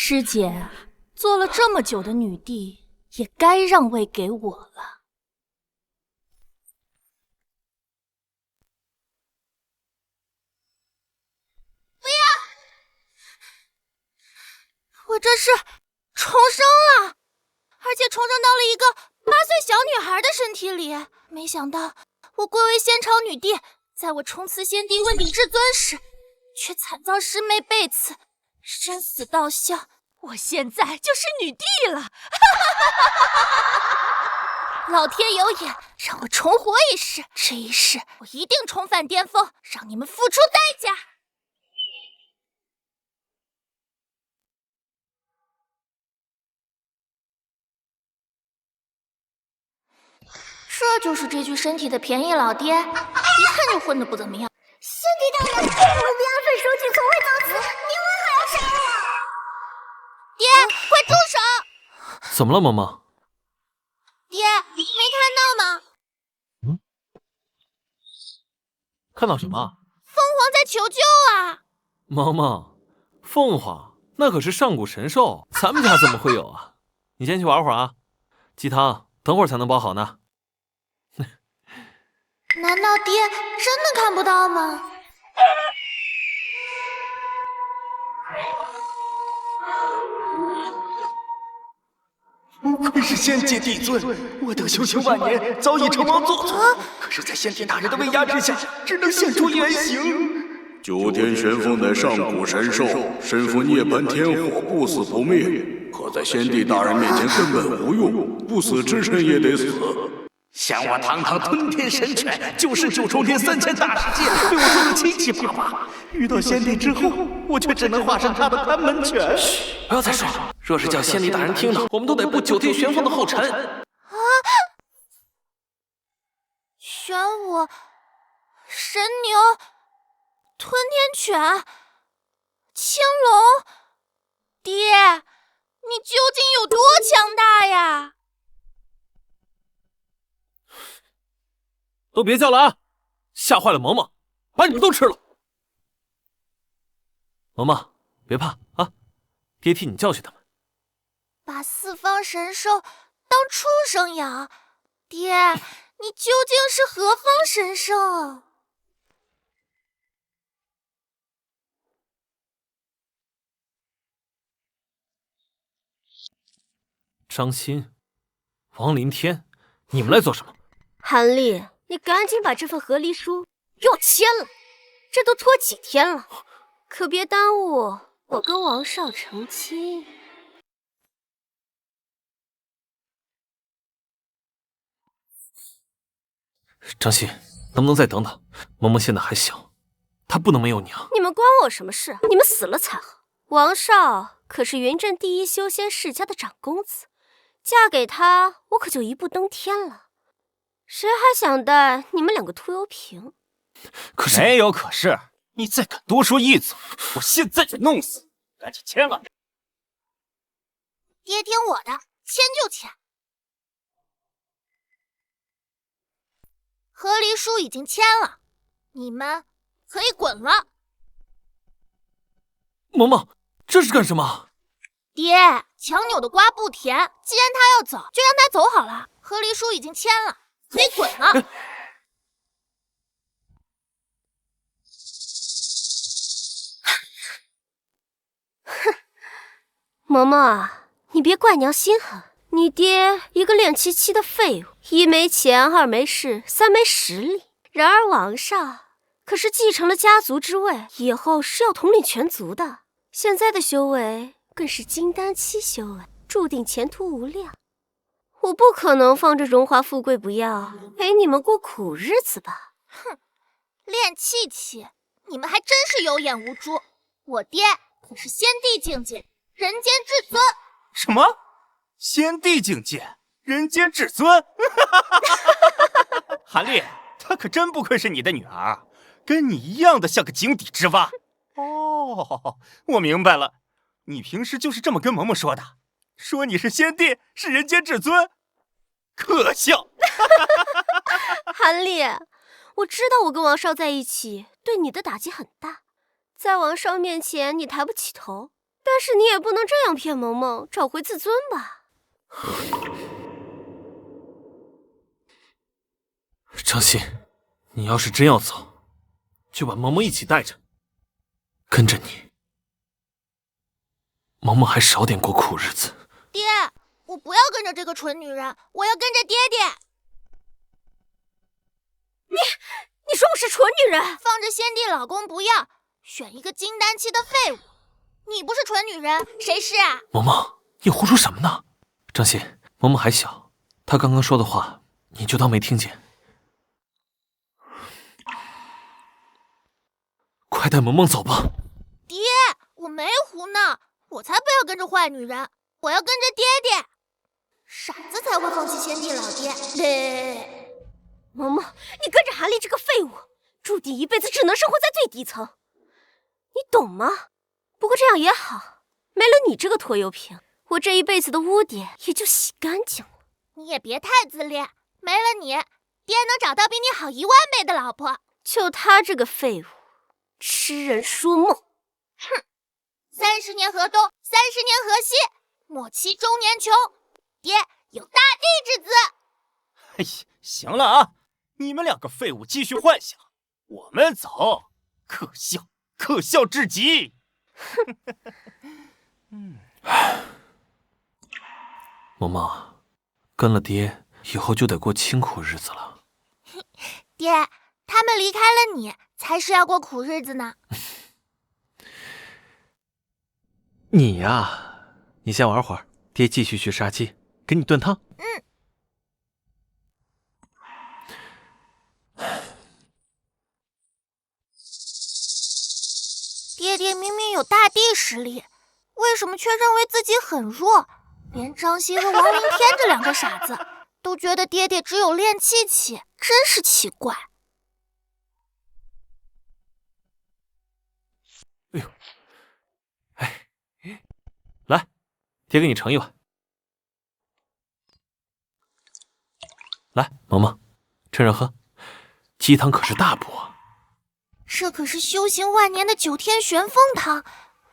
师姐做了这么久的女帝，也该让位给我了。不要！我这是重生了，而且重生到了一个8岁小女孩的身体里。没想到我贵为仙朝女帝，在我冲刺先帝问鼎至尊时，却惨遭师妹背刺，生死道消。我现在就是女帝了！老天有眼，让我重活一世，这一世我一定重返巅峰，让你们付出代价。这就是这具身体的便宜老爹，一看就混得不怎么样。先帝大人，奴婢阿顺手举从未造次，您为何要杀我？爹，快住手！怎么了，萌萌？爹，没看到吗？看到什么？凤凰在求救啊！萌萌，凤凰那可是上古神兽，咱们家怎么会有啊？你先去玩会儿啊，鸡汤等会儿才能煲好呢。难道爹真的看不到吗？不愧是仙界帝尊，我等修行万年，早已成王作祖，可是，在先帝大人的威压之下，只能现出原形。九天玄凤乃上古神兽，身负涅槃天火，不死不灭，可在先帝大人面前根本无用，不死之身也得死。想我堂堂吞天神犬，就是9重天3000大世界，被我揍得七七八八。遇到先帝之后，我却只能化身他的看门犬。嘘，不要再说了，若是叫先帝大人听到，我们都得步九天玄凤的后尘。啊！玄武、神牛、吞天犬、青龙，爹，你究竟有多强大呀？都别叫了啊！吓坏了萌萌，把你们都吃了。萌萌，别怕啊，爹替你教训他们。把四方神兽当畜生养，爹，你究竟是何方神圣？张欣、王林天，你们来做什么？韩立，你赶紧把这份和离书给我签了，这都拖几天了，可别耽误我跟王少成亲。张欣，能不能再等等？萌萌现在还小，她不能没有娘。你们关我什么事？你们死了才好。王少可是云镇第一修仙世家的长公子，嫁给他，我可就一步登天了。谁还想带你们两个拖油瓶？可是没有可是，你再敢多说一嘴，我现在就弄死！赶紧签了！爹听我的，签就签。和离书已经签了，你们可以滚了。萌萌，这是干什么？爹，强扭的瓜不甜，既然他要走，就让他走好了。和离书已经签了，可以滚了。哼，萌萌啊，你别怪娘心狠。你爹一个练七七的废物，一没钱，二没势，三没实力。然而王少可是继承了家族之位，以后是要统领全族的。现在的修为更是金丹期修为，注定前途无量。我不可能放着荣华富贵不要，陪你们过苦日子吧？哼，练气气，你们还真是有眼无珠。我爹可是仙帝境界，人间至尊。什么？仙帝境界，人间至尊？韩立，她可真不愧是你的女儿，跟你一样的像个井底之蛙。哦，我明白了，你平时就是这么跟萌萌说的，说你是仙帝，是人间至尊，可笑。韩立，我知道我跟王少在一起对你的打击很大，在王少面前你抬不起头，但是你也不能这样骗萌萌找回自尊吧？张欣，你要是真要走，就把萌萌一起带着，跟着你，萌萌还少点过苦日子。爹，我不要跟着这个蠢女人，我要跟着爹爹。你说我是蠢女人？放着先帝老公不要，选一个金丹期的废物。你不是蠢女人，谁是啊？萌萌，你胡说什么呢？张欣，萌萌还小，她刚刚说的话，你就当没听见。快带萌萌走吧。爹，我没胡闹，我才不要跟着坏女人，我要跟着爹爹。傻子才会放弃先帝老爹。萌萌，你跟着韩立这个废物，注定一辈子只能生活在最底层，你懂吗？不过这样也好，没了你这个拖油瓶，我这一辈子的污点也就洗干净了。你也别太自恋，没了你，爹能找到比你好10000倍的老婆。就他这个废物，痴人说梦。哼，30年河东，30年河西，莫欺中年穷。爹有大地之资。哎呀，行了啊，你们2个废物继续幻想，我们走，可笑，可笑至极。萌萌，跟了爹以后就得过清苦日子了。爹，他们离开了你，才是要过苦日子呢。你呀，你先玩会儿，爹继续去杀鸡，给你炖汤。爹爹明明有大帝实力，为什么却认为自己很弱？连张欣和王凌天这2个傻子都觉得爹爹只有练气气，真是奇怪。哎呦，哎，来，爹给你盛一碗。来，萌萌，趁热喝，鸡汤可是大补啊。这可是修行万年的9天玄风汤，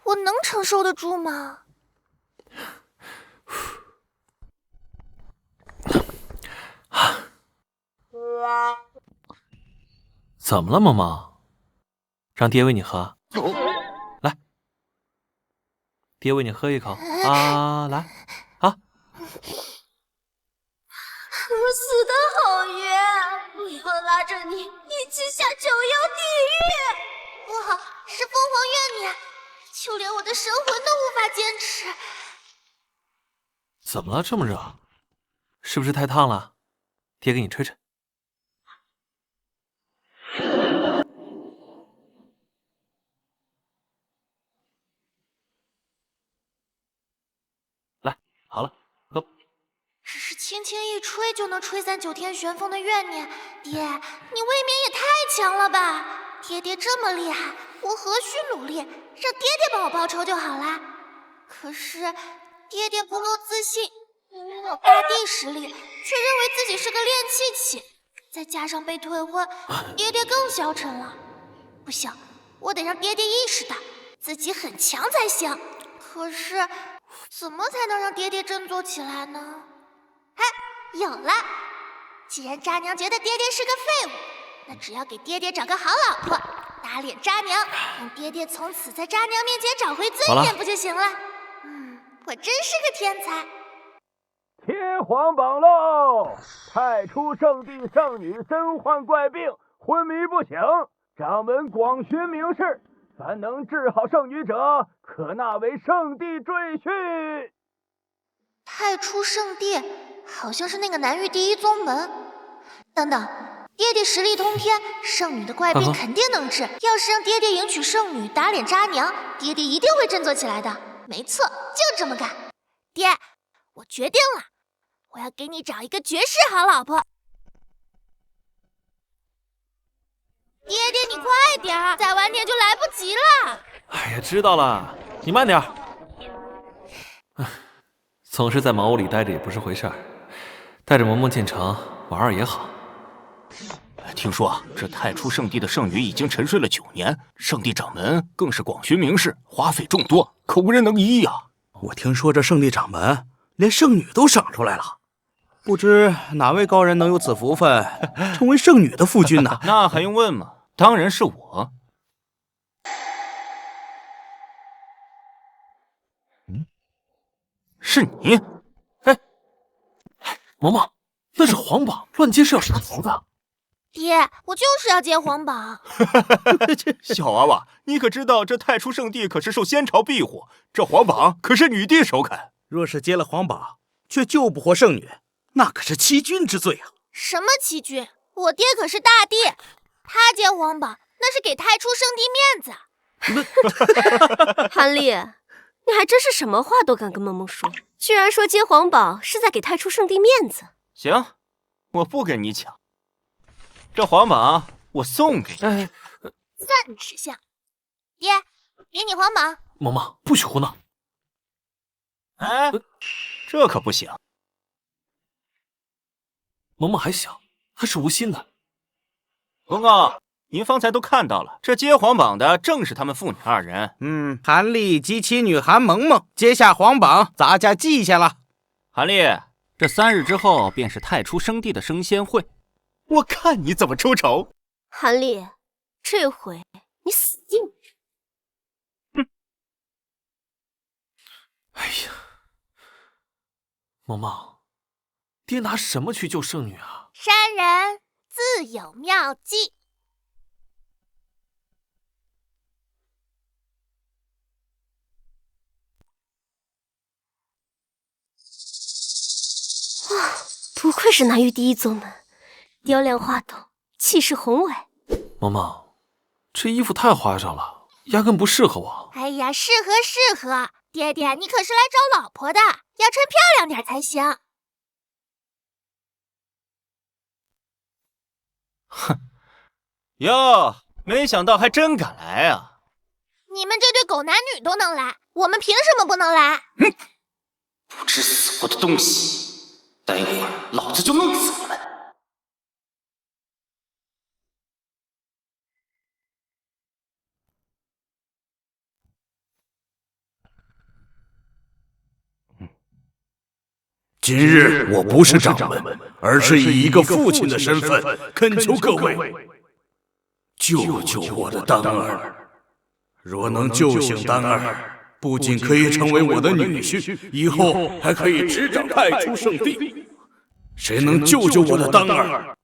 我能承受得住吗？怎么了，萌萌？让爹喂你喝。来，爹喂你喝一口啊！来啊！我死得好冤，我要拉着你一起下9幽地狱。不好，是凤凰怨女，就连我的神魂都无法坚持。怎么了？这么热？是不是太烫了？爹给你吹吹。来，好了，喝。只是轻轻一吹就能吹散9天玄风的怨念，爹，你未免也太强了吧！爹爹这么厉害，我何须努力？让爹爹帮我报仇就好啦。可是爹爹不够自信，明明有大帝实力，却认为自己是个练气期，再加上被退婚，爹爹更消沉了。不行，我得让爹爹意识到自己很强才行。可是怎么才能让爹爹振作起来呢？有了！既然渣娘觉得爹爹是个废物，那只要给爹爹找个好老婆，打脸渣娘，让爹爹从此在渣娘面前找回尊严不就行了？我真是个天才！天皇榜喽！派出圣地圣女身患怪病，昏迷不醒，掌门广寻名士，凡能治好圣女者，可纳为圣地赘婿。派出圣地，好像是那个南域第一宗门。等等，爹爹实力通天，圣女的怪病肯定能治。要是让爹爹迎娶圣女，打脸渣娘，爹爹一定会振作起来的。没错，就这么干。爹，我决定了，我要给你找一个绝世好老婆。爹爹，你快点儿，再晚点就来不及了。哎呀，知道了，你慢点儿。总是在茅屋里待着也不是回事儿，带着萌萌进城玩玩也好。听说这太初圣地的圣女已经沉睡了9年，圣地掌门更是广寻名士，花费众多，可无人能医呀。我听说这圣地掌门连圣女都赏出来了，不知哪位高人能有此福分，成为圣女的夫君呢？那还用问吗？当然是我。是你？哎，嬷嬷，那是皇榜，乱接是要杀头的。爹，我就是要接皇榜。小娃娃，你可知道这太初圣地可是受仙朝庇护，这皇榜可是女帝手砍。若是接了皇榜，却救不活圣女，那可是欺君之罪啊！什么欺君？我爹可是大帝，他接皇榜那是给太初圣地面子。韩立，你还真是什么话都敢跟萌萌说，居然说接皇榜是在给太初圣地面子。行，我不跟你抢，这皇榜我送给你。算你识相。爹，给你皇榜。嬷嬷，不许胡闹。哎，这可不行。嬷嬷还小，还是无心的。公公，您方才都看到了，这接皇榜的正是他们父女2人。韩立及其女韩萌萌接下皇榜，咱家记下了。韩立，这3日之后便是太初圣地的升仙会，我看你怎么出丑。韩立，这回你死定了。哎呀，嬷嬷，爹拿什么去救圣女啊？山人自有妙计。哇，不愧是南域第一宗门，雕梁画栋，气势宏伟。嬷嬷，这衣服太花哨了，压根不适合我。哎呀，适合适合，爹爹，你可是来找老婆的，要穿漂亮点才行。哼，哟，没想到还真敢来啊！你们这对狗男女都能来，我们凭什么不能来？不知死活的东西，待会儿老子就弄死你们！今日我不是掌门，而是以一个父亲的身份恳求各位救救我的丹儿。若能救醒丹儿，不仅可以成为我的女婿，以后还可以执掌太初圣地。谁能救救我的丹儿？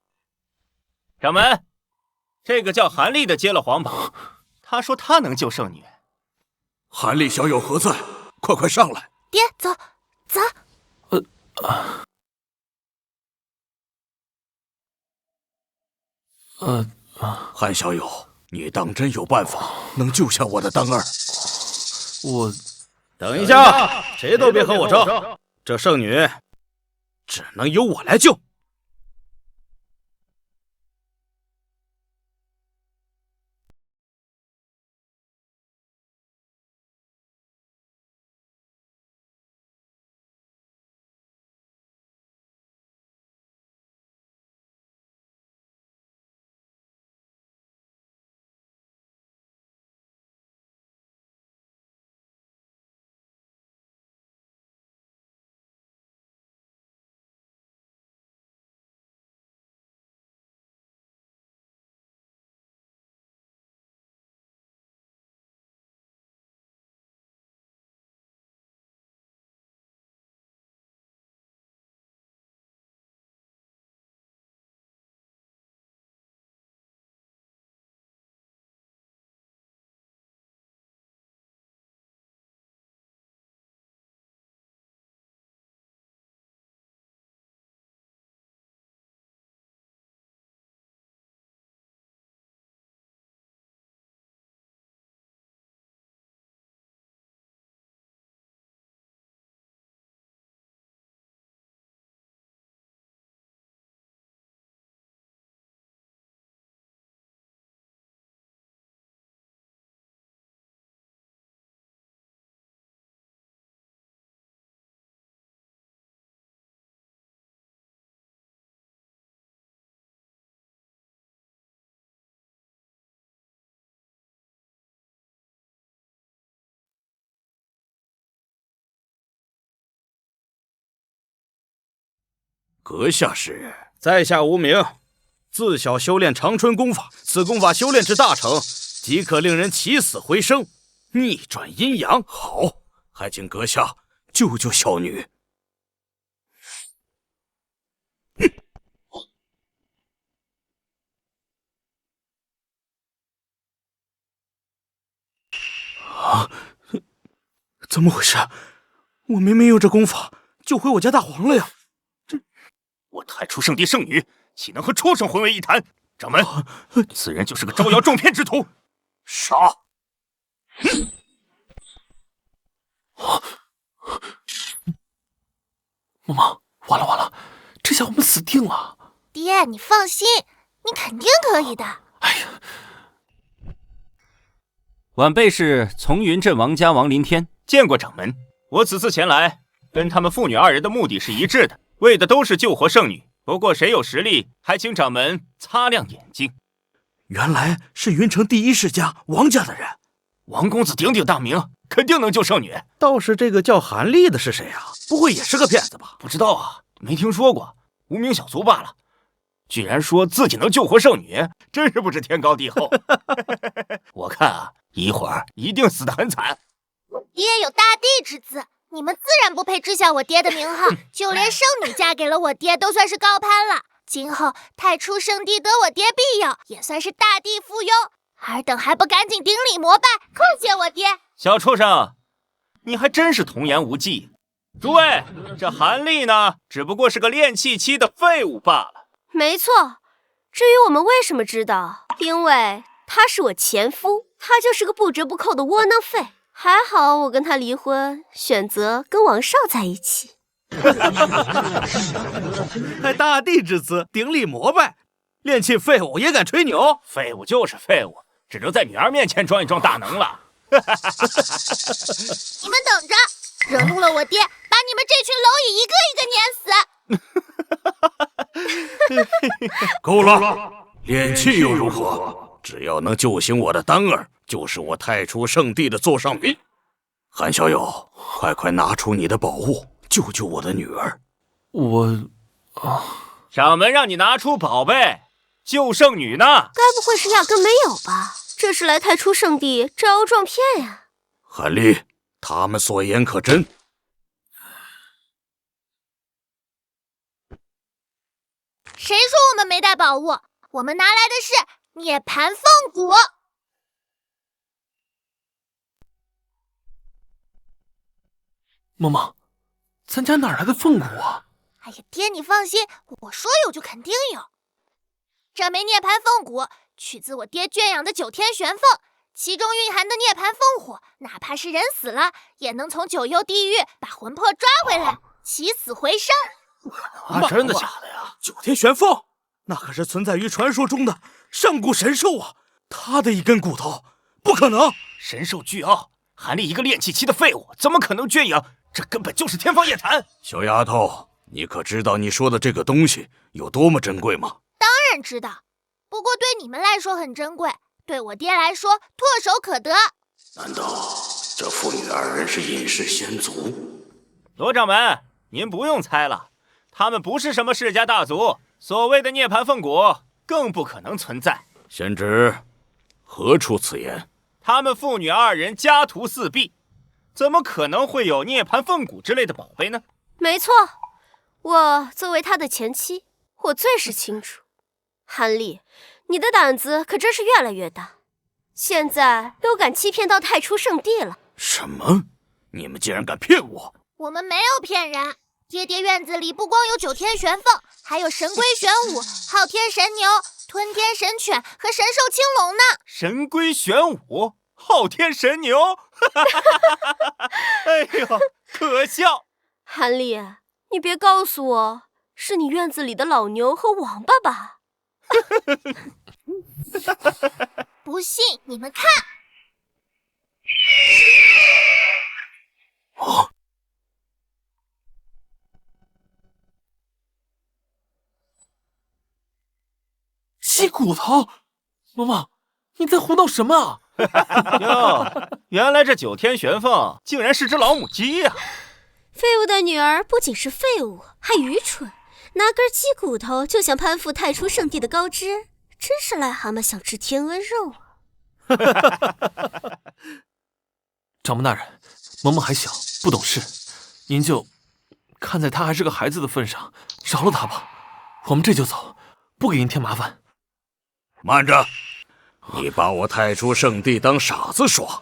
掌门，这个叫韩立的接了皇榜，他说他能救圣女。韩立小友何在？快上来！爹，走走。韩小友，你当真有办法能救下我的丹儿？我……等一下，谁都别和我争，这圣女只能由我来救。阁下是？在下无名，自小修炼长春功法，此功法修炼至大成，即可令人起死回生，逆转阴阳。好，还请阁下救救小女。啊！怎么回事？我明明用这功法救回我家大黄了呀！我太初圣地圣女岂能和畜生混为一谈？掌门，此人就是个招摇撞骗之徒，杀！妈妈，完了完了，这下我们死定了！爹，你放心，你肯定可以的。哎呀！晚辈是从云镇王家王林天，见过掌门。我此次前来，跟他们父女二人的目的是一致的，为的都是救活圣女。不过谁有实力，还请掌门擦亮眼睛。原来是云城第一世家王家的人，王公子鼎鼎大名，肯定能救圣女。倒是这个叫韩立的是谁啊？不会也是个骗子吧？不知道啊，没听说过，无名小卒罢了。居然说自己能救活圣女，真是不知天高地厚。我看啊，一会儿一定死得很惨。我爹有大帝之资，你们自然不配知晓我爹的名号。就连圣女嫁给了我爹，都算是高攀了。今后太初圣地得我爹庇佑，也算是大地附庸。尔等还不赶紧顶礼膜拜，叩谢我爹！小畜生，你还真是童言无忌。诸位，这韩立呢，只不过是个炼气期的废物罢了。没错，至于我们为什么知道，因为他是我前夫，他就是个不折不扣的窝囊废。还好我跟他离婚，选择跟王少在一起。还大帝之资，顶礼膜拜，炼气废物也敢吹牛？废物就是废物，只能在女儿面前装一装大能了。你们等着，惹怒了我爹，把你们这群蝼蚁一个一个碾死！够了，炼气又如何？只要能救醒我的丹儿，就是我太初圣地的座上宾。韩小友，快拿出你的宝物，救救我的女儿。掌门让你拿出宝贝救圣女呢？该不会是压根没有吧？这是来太初圣地招摇撞骗呀！韩立，他们所言可真？谁说我们没带宝物？我们拿来的是涅槃凤骨。妈妈，咱家哪来的凤骨啊？哎呀，爹你放心，我说有就肯定有。这枚涅槃凤骨取自我爹圈养的9天玄凤，其中蕴含的涅槃凤火，哪怕是人死了，也能从9幽地狱把魂魄抓回来，起死回生。真的假的呀？9天玄凤，那可是存在于传说中的上古神兽啊！他的一根骨头，不可能！神兽巨傲，韩立一个炼气期的废物，怎么可能圈养？这根本就是天方夜谭！小丫头，你可知道你说的这个东西有多么珍贵吗？当然知道，不过对你们来说很珍贵，对我爹来说唾手可得。难道这父女二人是隐世先祖？罗掌门，您不用猜了，他们不是什么世家大族，所谓的涅槃凤骨更不可能存在。贤侄，何出此言？他们父女二人家徒四壁，怎么可能会有涅槃凤骨之类的宝贝呢？没错，我作为他的前妻，我最是清楚。韩立，你的胆子可真是越来越大，现在都敢欺骗到太初圣地了。什么？你们竟然敢骗我！我们没有骗人，爹爹院子里不光有9天玄凤，还有神龟玄武、昊天神牛、吞天神犬和神兽青龙呢。神龟玄武，昊天神牛，哎呦，可笑！韩立，你别告诉我是你院子里的老牛和王八吧？不信你们看。哦，鸡骨头！妈妈，你在胡闹什么啊？哟，原来这9天玄凤竟然是只老母鸡呀！废物的女儿不仅是废物，还愚蠢，拿根鸡骨头就想攀附太初圣地的高枝，真是癞蛤蟆想吃天鹅肉啊！掌门大人，萌萌还小，不懂事，您就看在她还是个孩子的份上，饶了她吧。我们这就走，不给您添麻烦。慢着，你把我太初圣地当傻子耍，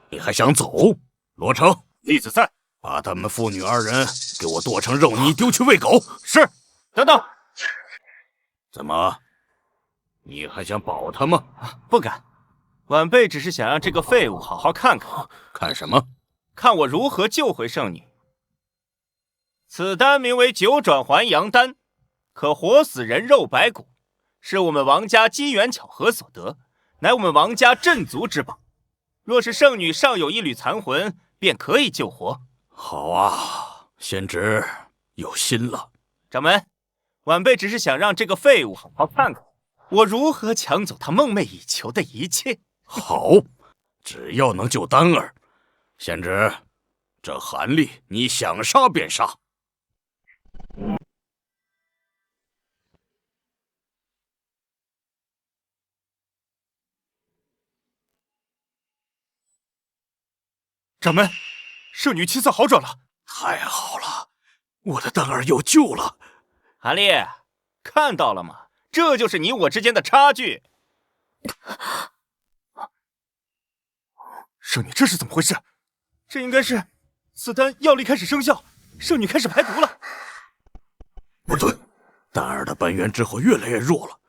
你还想走？罗成，弟子在。把他们父女二人给我剁成肉泥，丢去喂狗。是。等等，怎么，你还想保他吗？不敢，晚辈只是想让这个废物好好看看。看什么？看我如何救回圣女。此丹名为九转还阳丹，可活死人肉白骨，是我们王家机缘巧合所得，乃我们王家镇族之宝。若是圣女尚有一缕残魂，便可以救活。好啊，仙侄有心了。掌门，晚辈只是想让这个废物好好看看我如何抢走他梦寐以求的一切。好，只要能救丹儿，仙侄，这韩立你想杀便杀。掌门，圣女气色好转了。太好了，我的丹儿有救了。韩立，看到了吗？这就是你我之间的差距。圣女，这是怎么回事？这应该是此丹药力开始生效，圣女开始排毒了。不对，丹儿的本源之火越来越弱了，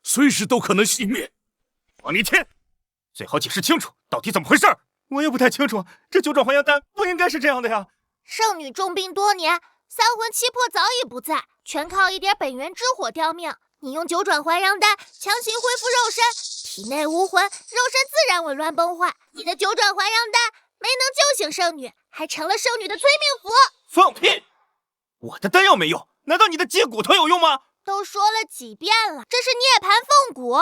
随时都可能熄灭。王离天，最好解释清楚，到底怎么回事？我也不太清楚，这九转还阳丹不应该是这样的呀。圣女重病多年，三魂七魄早已不在，全靠一点本源之火吊命。你用九转还阳丹强行恢复肉身，体内无魂，肉身自然紊乱崩坏。你的九转还阳丹没能救醒圣女，还成了圣女的催命符。放屁！我的丹药没用，难道你的鸡骨头有用吗？都说了几遍了，这是涅槃凤骨，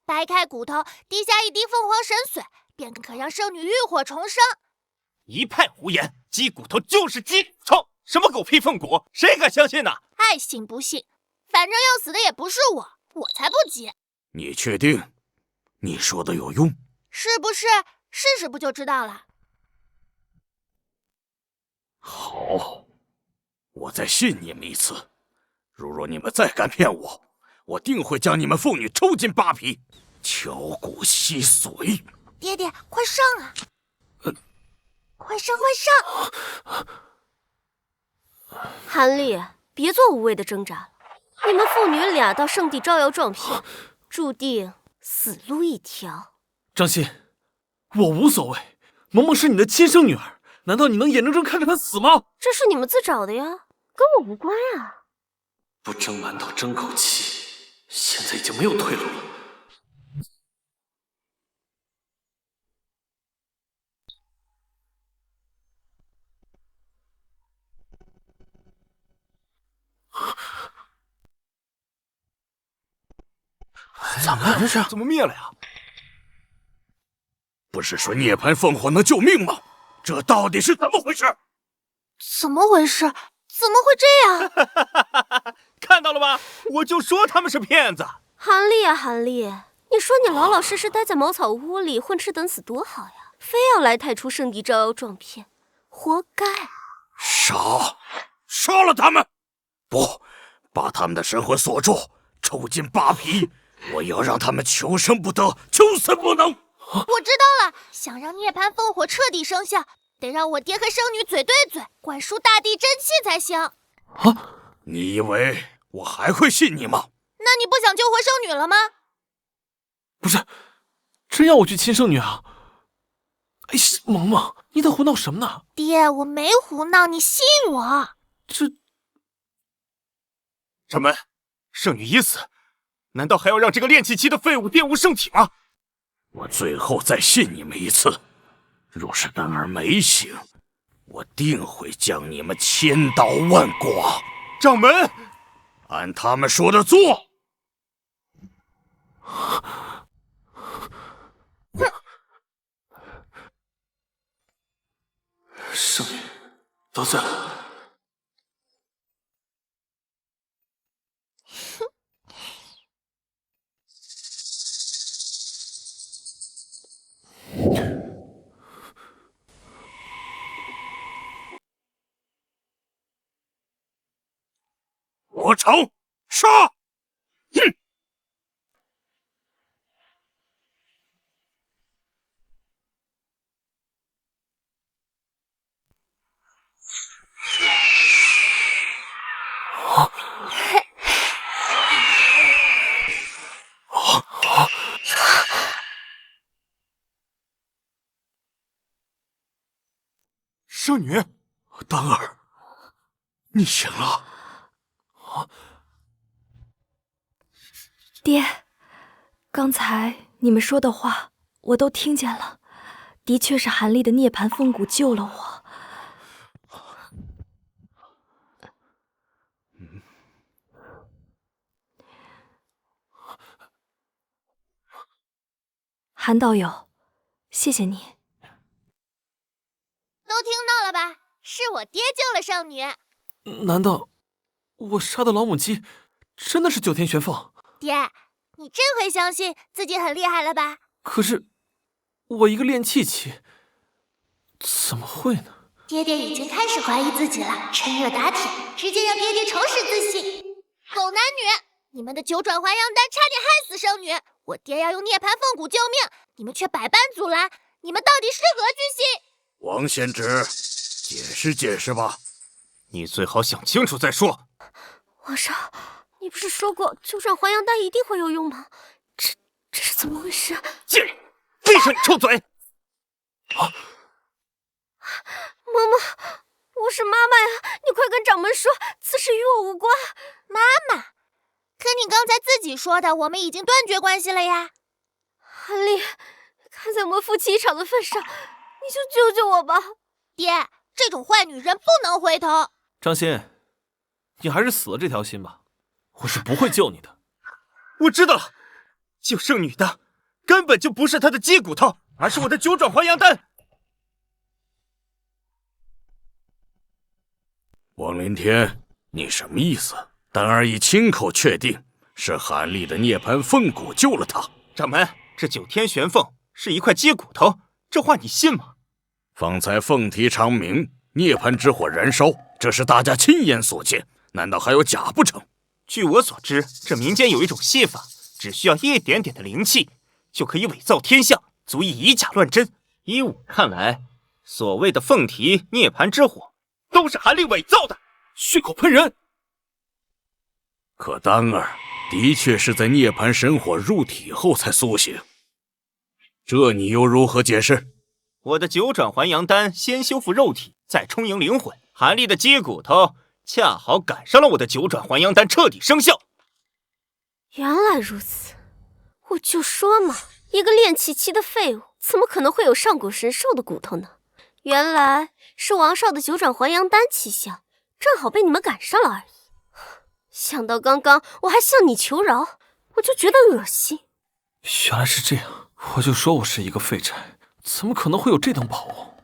掰开骨头，滴下一滴凤凰神水，便可让圣女浴火重生。一派胡言，鸡骨头就是鸡骨头，什么狗屁凤骨，谁敢相信呢？爱信不信，反正要死的也不是我，我才不急。你确定你说的有用？是不是？试试不就知道了。好，我再信你们一次。如若你们再敢骗我，我定会将你们妇女抽筋扒皮，敲骨吸髓。爹爹，快上啊！快上，快上！韩立，别做无谓的挣扎了。你们父女俩到圣地招摇撞骗，注定死路一条。张欣，我无所谓，萌萌是你的亲生女儿，难道你能眼睁睁看着她死吗？这是你们自找的呀，跟我无关啊。不争馒头争口气，现在已经没有退路了。怎么了这是？怎么灭了呀？不是说涅槃凤火能救命吗？这到底是怎么回事？怎么回事？怎么会这样？看到了吧？我就说他们是骗子。韩立啊，韩立，你说你老老实实待在茅草屋里混吃等死多好呀，非要来太初圣地招摇撞骗，活该！杀了他们！不，把他们的神魂锁住，抽筋扒皮，我要让他们求生不得，求死不能。我知道了，想让涅槃凤火彻底生效，得让我爹和圣女嘴对嘴，灌输大地真气才行。啊！你以为我还会信你吗？那你不想救活圣女了吗？不是，真要我去亲圣女啊？哎，萌萌，你在胡闹什么呢？爹，我没胡闹，你信我。掌门，圣女已死，难道还要让这个练气期的废物玷污圣体吗？我最后再信你们一次，若是丹儿没醒，我定会将你们千刀万剐。掌门，按他们说的做。圣女得罪了。罗成，杀！哼！圣女，丹儿，你醒了。爹，刚才你们说的话我都听见了，的确是韩立的涅槃凤骨救了我。韩道友，谢谢你。都听到了吧？是我爹救了圣女。难道我杀的老母鸡真的是九天玄凤？爹，你真会相信自己很厉害了吧？可是我一个炼气期，怎么会呢？爹爹已经开始怀疑自己了，趁热打铁，直接让爹爹重拾自信。狗男女，你们的九转还阳丹差点害死圣女，我爹要用涅槃凤骨救命，你们却百般阻拦，你们到底是何居心？王仙芝，解释解释吧。你最好想清楚再说。皇上，你不是说过九转还阳丹一定会有用吗？这是怎么回事？贱人，闭上你臭嘴！嬷嬷，我是妈妈呀，你快跟掌门说，此事与我无关。妈妈，可你刚才自己说的，我们已经断绝关系了呀。韩立，看在我们夫妻一场的份上，你就救救我吧。爹，这种坏女人不能回头。张欣，你还是死了这条心吧，我是不会救你的。我知道了，救圣女的根本就不是她的鸡骨头，而是我的九转还阳丹。王林天，你什么意思？丹儿已亲口确定是韩立的涅槃凤骨救了他。掌门，这九天玄凤是一块鸡骨头，这话你信吗？方才凤啼长鸣，涅槃之火燃烧，这是大家亲眼所见，难道还有假不成？据我所知，这民间有一种戏法，只需要一点点的灵气，就可以伪造天象，足以以假乱真。依我看来，所谓的凤啼涅槃之火，都是韩立伪造的，血口喷人。可丹儿的确是在涅槃神火入体后才苏醒，这你又如何解释？我的九转还阳丹先修复肉体，再充盈灵魂，韩立的鸡骨头恰好赶上了我的九转还阳丹彻底生效。原来如此，我就说嘛，一个炼气期的废物，怎么可能会有上古神兽的骨头呢？原来是王少的九转还阳丹奇效，正好被你们赶上了而已。想到刚刚我还向你求饶，我就觉得恶心。原来是这样，我就说我是一个废柴，怎么可能会有这等宝物？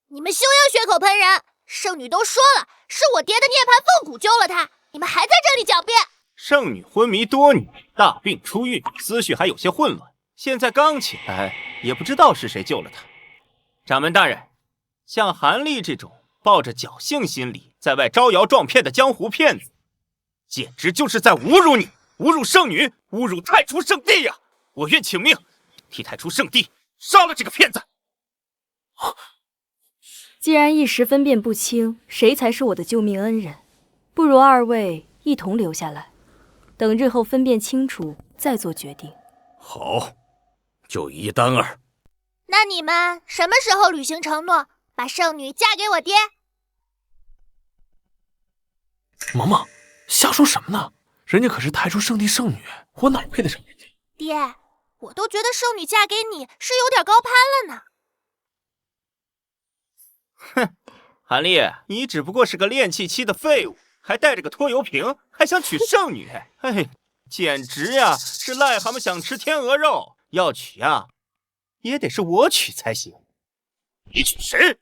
你们休要血口喷人！圣女都说了，是我爹的涅槃凤骨救了她，你们还在这里狡辩！圣女昏迷多年，大病初愈，思绪还有些混乱，现在刚起来，也不知道是谁救了她。掌门大人，像韩立这种抱着侥幸心理在外招摇撞骗的江湖骗子，简直就是在侮辱你，侮辱圣女，侮辱太初圣地呀！我愿请命，替太初圣地杀了这个骗子。既然一时分辨不清谁才是我的救命恩人，不如二位一同留下来，等日后分辨清楚再做决定。好，就依丹儿。那你们什么时候履行承诺，把圣女嫁给我爹？萌萌，瞎说什么呢？人家可是太初圣地圣女，我哪配得上人家？爹，我都觉得圣女嫁给你是有点高攀了呢。哼，韩立，你只不过是个炼气期的废物，还带着个拖油瓶，还想娶圣女？哎，简直呀，是癞蛤蟆想吃天鹅肉，要娶呀，也得是我娶才行。你娶谁？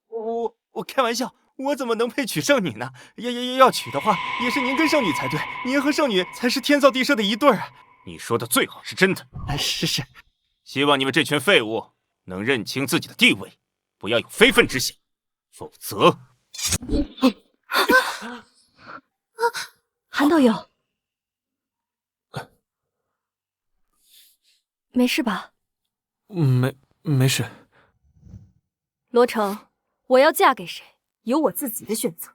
我开玩笑，我怎么能配娶圣女呢？要娶的话，也是您跟圣女才对，您和圣女才是天造地设的一对儿啊！你说的最好是真的。是，希望你们这群废物能认清自己的地位，不要有非分之想，否则……韩道友，没事吧？没事。罗成，我要嫁给谁，有我自己的选择。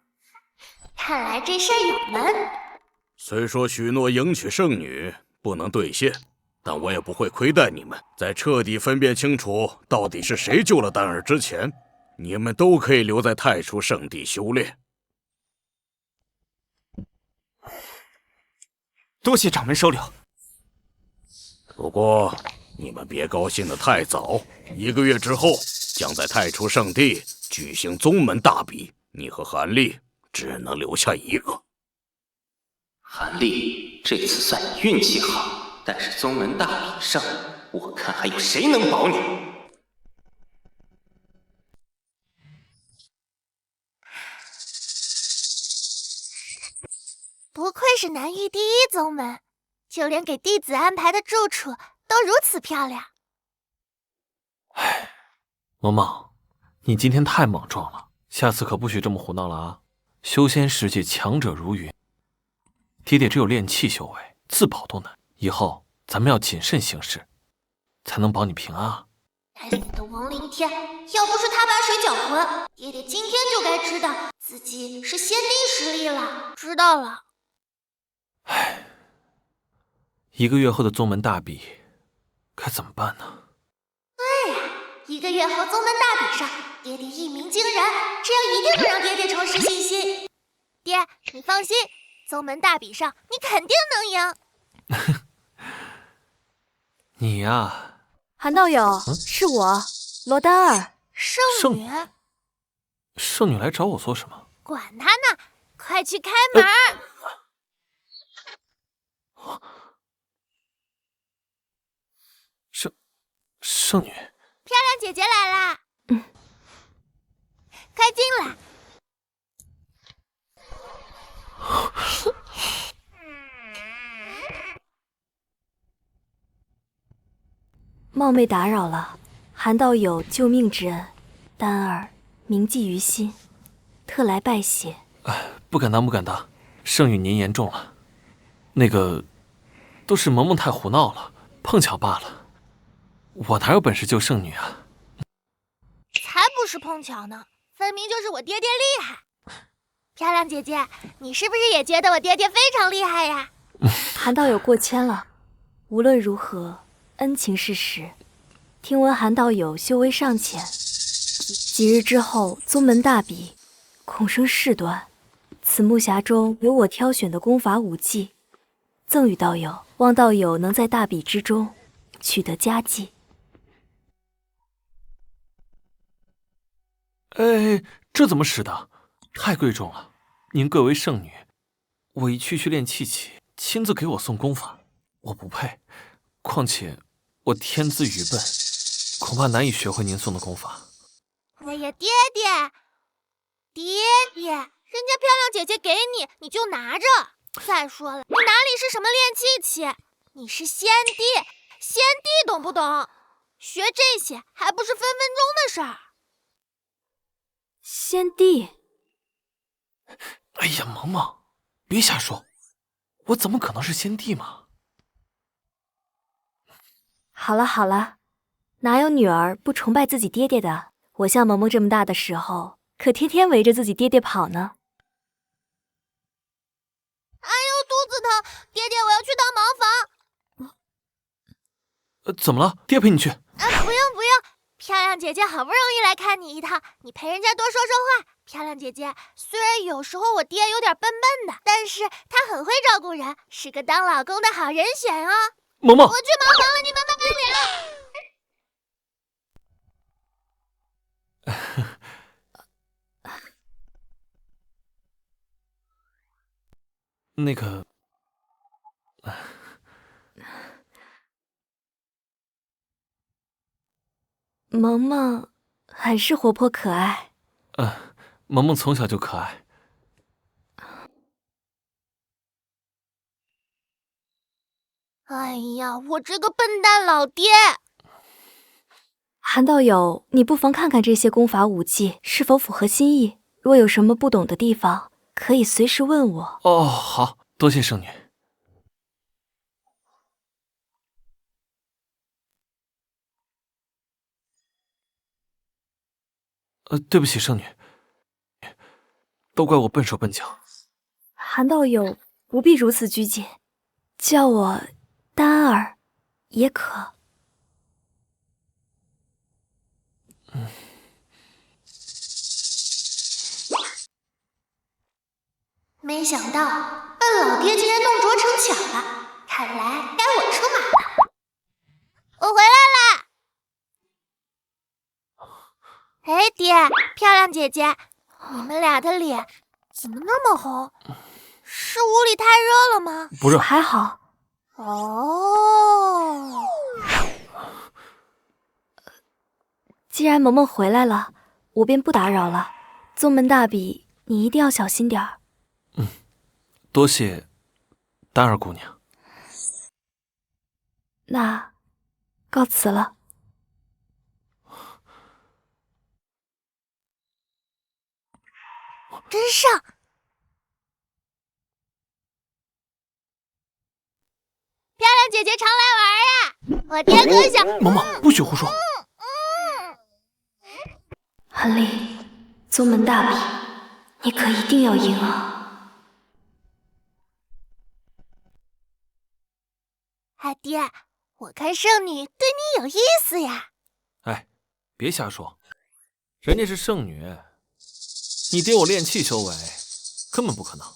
看来这事儿有门。虽说许诺迎娶圣女不能兑现，但我也不会亏待你们。在彻底分辨清楚到底是谁救了丹儿之前，你们都可以留在太初圣地修炼。多谢掌门收留。不过你们别高兴得太早，1个月之后将在太初圣地举行宗门大比，你和韩立只能留下一个。韩立，这次算你运气好，但是宗门大比上，我看还有谁能保你？不愧是南域第一宗门，就连给弟子安排的住处都如此漂亮。萌萌，你今天太莽撞了，下次可不许这么胡闹了啊！修仙世界强者如云，爹爹只有炼气修为，自保都难。以后咱们要谨慎行事，才能保你平安啊！该死的王灵天，要不是他把水搅浑，爹爹今天就该知道自己是先帝实力了。知道了。唉，1个月后的宗门大比，该怎么办呢？对呀，1个月后宗门大比上，爹爹一鸣惊人，这样一定能让爹爹重拾信心。爹，你放心，宗门大比上你肯定能赢。你呀，韩道友，是我，罗丹儿。圣女，圣女来找我做什么？管他呢，快去开门。圣女，漂亮姐姐来啦！快进来。冒昧打扰了，韩道友救命之恩，丹儿铭记于心，特来拜谢。不敢当，不敢当。圣女您言重了。那个，都是萌萌太胡闹了，碰巧罢了。我哪有本事救圣女啊？才不是碰巧呢，分明就是我爹爹厉害。漂亮姐姐，你是不是也觉得我爹爹非常厉害呀？韩道友过谦了。无论如何，恩情是实。听闻韩道友修为尚浅，几日之后宗门大比，恐生事端。此木匣中有我挑选的功法武技，赠与道友，望道友能在大比之中取得佳绩。哎，这怎么使的？太贵重了。您贵为圣女，我一区区练气起，亲自给我送功法，我不配。况且我天资愚笨，恐怕难以学会您送的功法。哎呀，爹爹，人家漂亮姐姐给你，你就拿着。再说了，你哪里是什么练气器？你是仙帝，仙帝懂不懂？学这些还不是分分钟的事儿。仙帝？哎呀，萌萌，别瞎说，我怎么可能是仙帝嘛？好了好了，哪有女儿不崇拜自己爹爹的？我像萌萌这么大的时候，可天天围着自己爹爹跑呢。哎呦，肚子疼，爹爹，我要去趟茅房。怎么了？爹陪你去。不用，漂亮姐姐好不容易来看你一趟，你陪人家多说说话。漂亮姐姐，虽然有时候我爹有点笨笨的，但是他很会照顾人，是个当老公的好人选哦。萌萌，我去茅房了，你们慢慢聊。那个，萌萌很是活泼可爱。萌萌从小就可爱。哎呀，我这个笨蛋老爹！韩道友，你不妨看看这些功法武技是否符合心意，若有什么不懂的地方，可以随时问我。哦，好，多谢圣女。对不起，圣女，都怪我笨手笨脚。韩道友不必如此拘谨，叫我丹儿也可。没想到笨老爹竟然弄拙成巧了，看来该我出马了。我回来啦！哎，爹，漂亮姐姐，你们俩的脸怎么那么红？是屋里太热了吗？不热，还好。哦，既然萌萌回来了，我便不打扰了。宗门大比，你一定要小心点儿。多谢丹儿姑娘。那告辞了。真上！漂亮姐姐常来玩呀！我爹可想……萌萌，不许胡说。韩立，宗门大比，你可一定要赢啊！阿爹，我看圣女对你有意思呀。哎，别瞎说，人家是圣女，你爹我炼气修为，根本不可能。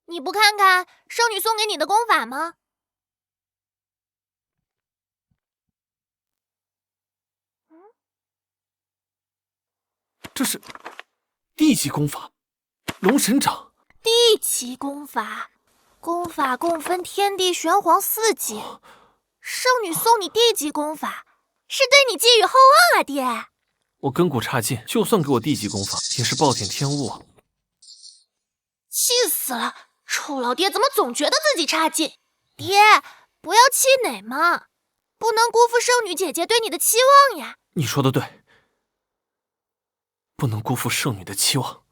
你不看看圣女送给你的功法吗？这是地级功法，龙神掌。地级功法，功法共分天地玄黄4级。圣女送你地级功法，是对你寄予厚望啊，爹。我根骨差劲，就算给我地级功法，也是暴殄天物啊！气死了！臭老爹怎么总觉得自己差劲？爹，不要气馁嘛，不能辜负圣女姐姐对你的期望呀。你说的对，不能辜负圣女的期望。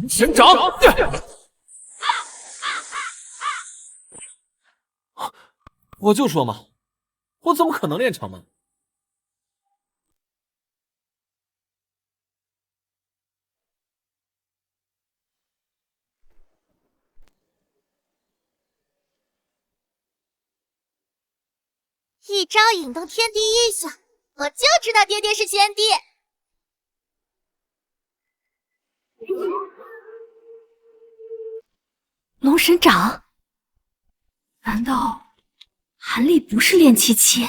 神掌！我就说嘛，我怎么可能练成呢？一招引动天地异象，我就知道爹爹是先帝。龙神掌？难道韩立不是炼气期？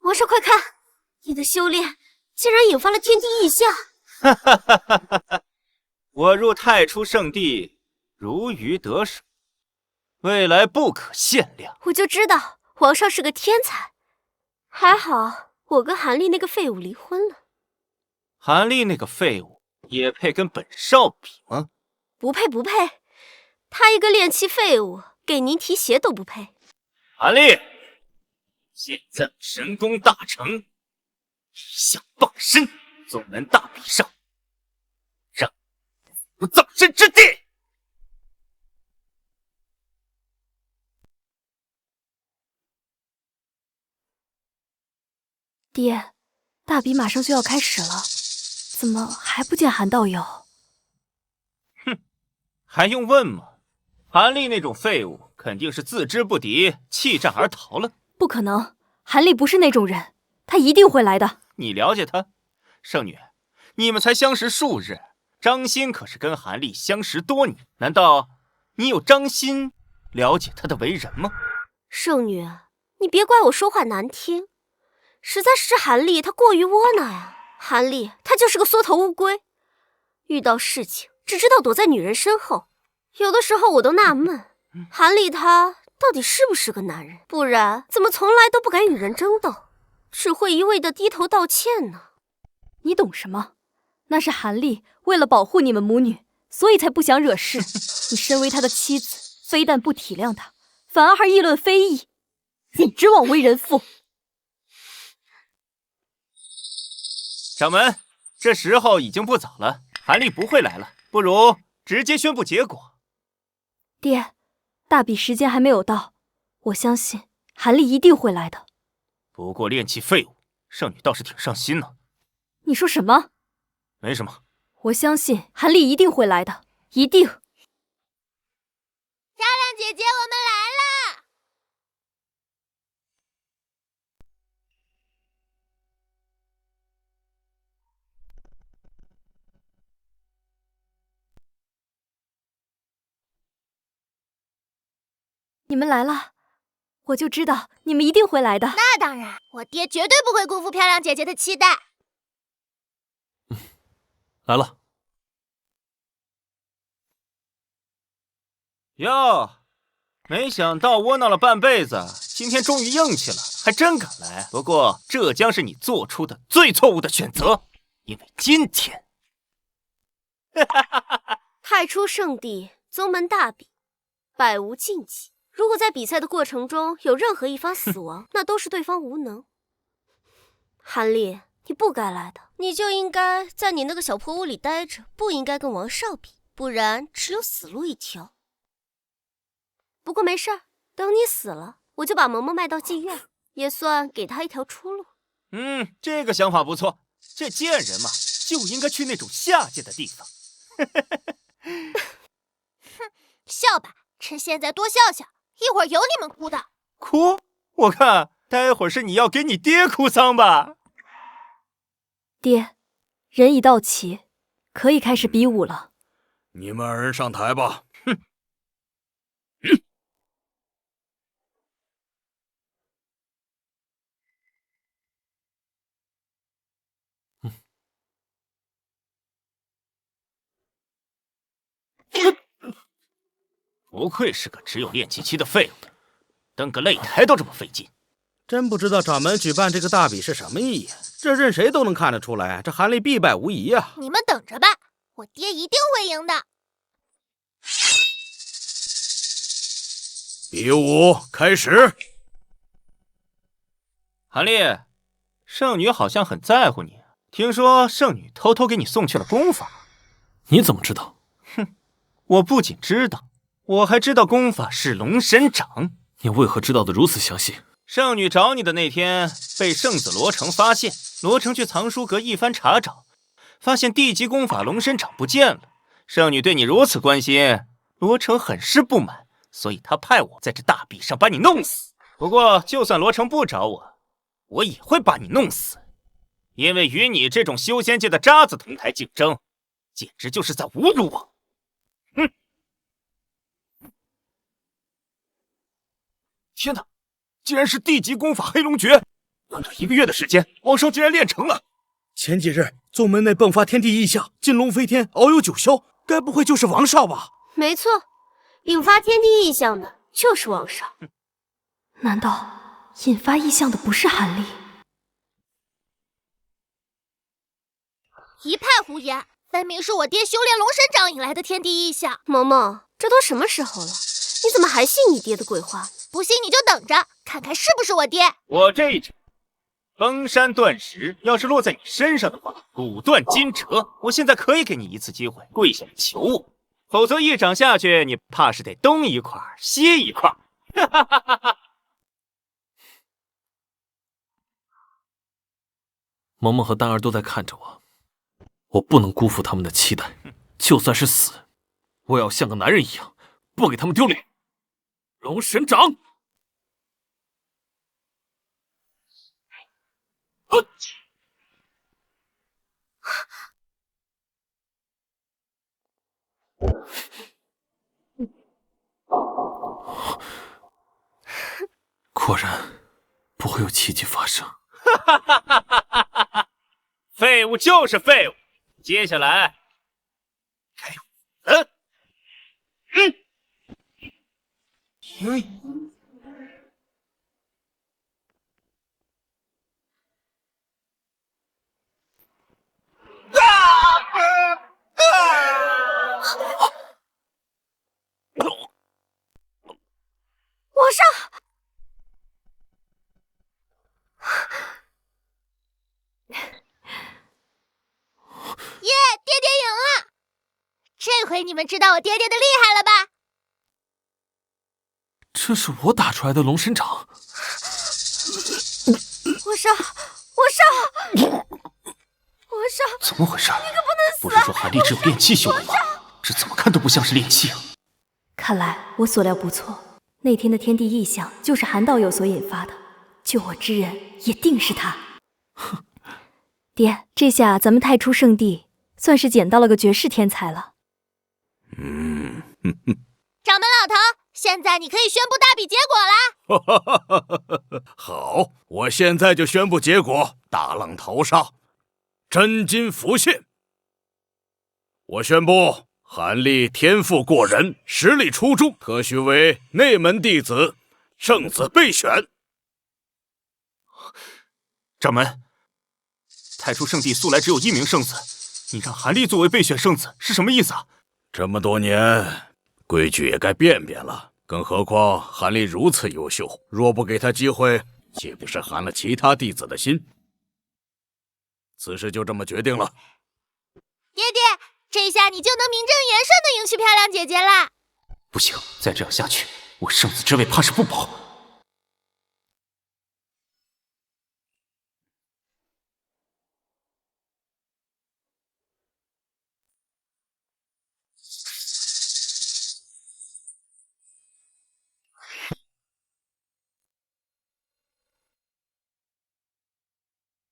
王少，快看，你的修炼竟然引发了天地异象！哈哈哈哈哈哈！我入太初圣地，如鱼得水，未来不可限量。我就知道王少是个天才，还好我跟韩立那个废物离婚了。韩立那个废物也配跟本少比吗？不配不配，他一个炼气废物，给您提鞋都不配。韩立，现在神功大成，一向傍身，宗门大比上，让不葬身之地。爹，大比马上就要开始了，怎么还不见韩道友？哼，还用问吗？韩立那种废物肯定是自知不敌，弃战而逃了。不可能，韩立不是那种人，他一定会来的。你了解他？圣女，你们才相识数日，张欣可是跟韩立相识多年，难道你有张欣了解他的为人吗？圣女，你别怪我说话难听，实在是韩立他过于窝囊呀。韩立他就是个缩头乌龟，遇到事情只知道躲在女人身后。有的时候我都纳闷，韩立他到底是不是个男人？不然怎么从来都不敢与人争斗，只会一味的低头道歉呢？你懂什么？那是韩立为了保护你们母女，所以才不想惹事。你身为他的妻子，非但不体谅他，反而还议论非议，简直枉为人妇。掌门，这时候已经不早了，韩立不会来了，不如直接宣布结果。爹，大比时间还没有到，我相信韩立一定会来的。不过炼器废物，圣女倒是挺上心呢。你说什么？没什么。我相信韩立一定会来的，一定。漂亮姐姐，我们来了！你们来了，我就知道你们一定会来的。那当然，我爹绝对不会辜负漂亮姐姐的期待。来了。哟，没想到窝囊了半辈子，今天终于硬气了，还真敢来。不过这将是你做出的最错误的选择，因为今天太初圣地，宗门大比，百无禁忌。如果在比赛的过程中有任何一方死亡，那都是对方无能。韩立，你不该来的，你就应该在你那个小破屋里待着，不应该跟王少比，不然只有死路一条。不过没事儿，等你死了，我就把萌萌卖到妓院，也算给他一条出路。这个想法不错。这贱人嘛，就应该去那种下贱的地方。哼，笑吧，趁现在多笑笑，一会儿有你们哭的。哭？我看待会儿是你要给你爹哭丧吧。爹，人已到齐，可以开始比武了。你们二人上台吧。哼。不愧是个只有炼气期的废物，登个擂台都这么费劲。真不知道掌门举办这个大比是什么意义，这任谁都能看得出来，这韩立必败无疑啊！你们等着吧，我爹一定会赢的。比武开始。韩立，圣女好像很在乎你，听说圣女偷偷给你送去了功法。你怎么知道？哼，我不仅知道，我还知道功法是龙神掌。你为何知道的如此详细？圣女找你的那天，被圣子罗成发现，罗成去藏书阁一番查找，发现地级功法龙神掌不见了。圣女对你如此关心，罗成很是不满，所以他派我在这大比上把你弄死。不过，就算罗成不找我，我也会把你弄死，因为与你这种修仙界的渣子同台竞争，简直就是在侮辱我。哼！天哪！竟然是地级功法黑龙诀，短短1个月的时间，王少竟然练成了。前几日宗门内迸发天地异象，金龙飞天，遨游九霄，该不会就是王少吧？没错，引发天地异象的就是王少。难道引发异象的不是韩立？一派胡言，分明是我爹修炼龙神掌引来的天地异象。萌萌，这都什么时候了，你怎么还信你爹的鬼话？不信你就等着，看看是不是我爹。我这一掌崩山断石，要是落在你身上的话，骨断筋折。我现在可以给你一次机会，跪下来求我，否则一掌下去，你怕是得东一块西一块。哈哈哈哈哈！萌萌和丹儿都在看着我，我不能辜负他们的期待，就算是死，我也要像个男人一样，不给他们丢脸。龙神掌！果然不会有奇迹发生。哈哈哈哈哈哈！废物就是废物。接下来，该我了。皇上，耶，爹爹赢了！这回你们知道我爹爹的厉害了吧？这是我打出来的龙神掌。皇上，皇上，皇上，怎么回事？你可不能死！不是说韩立只有炼气修为吗？这怎么看都不像是炼气啊！看来我所料不错，那天的天地异象就是韩道友所引发的，救我之人也定是他。哼，爹，这下咱们太初圣地算是捡到了个绝世天才了。掌门老头，现在你可以宣布大比结果啦！好，我现在就宣布结果：大浪淘沙，真金浮现。我宣布，韩立天赋过人，实力出众，特许为内门弟子，圣子备选。掌门，太初圣地素来只有1名圣子，你让韩立作为备选圣子是什么意思啊？这么多年，规矩也该变变了。更何况韩立如此优秀，若不给他机会，岂不是寒了其他弟子的心？此事就这么决定了。爹爹，这下你就能名正言顺的迎娶漂亮姐姐啦！不行，再这样下去，我圣子之位怕是不保。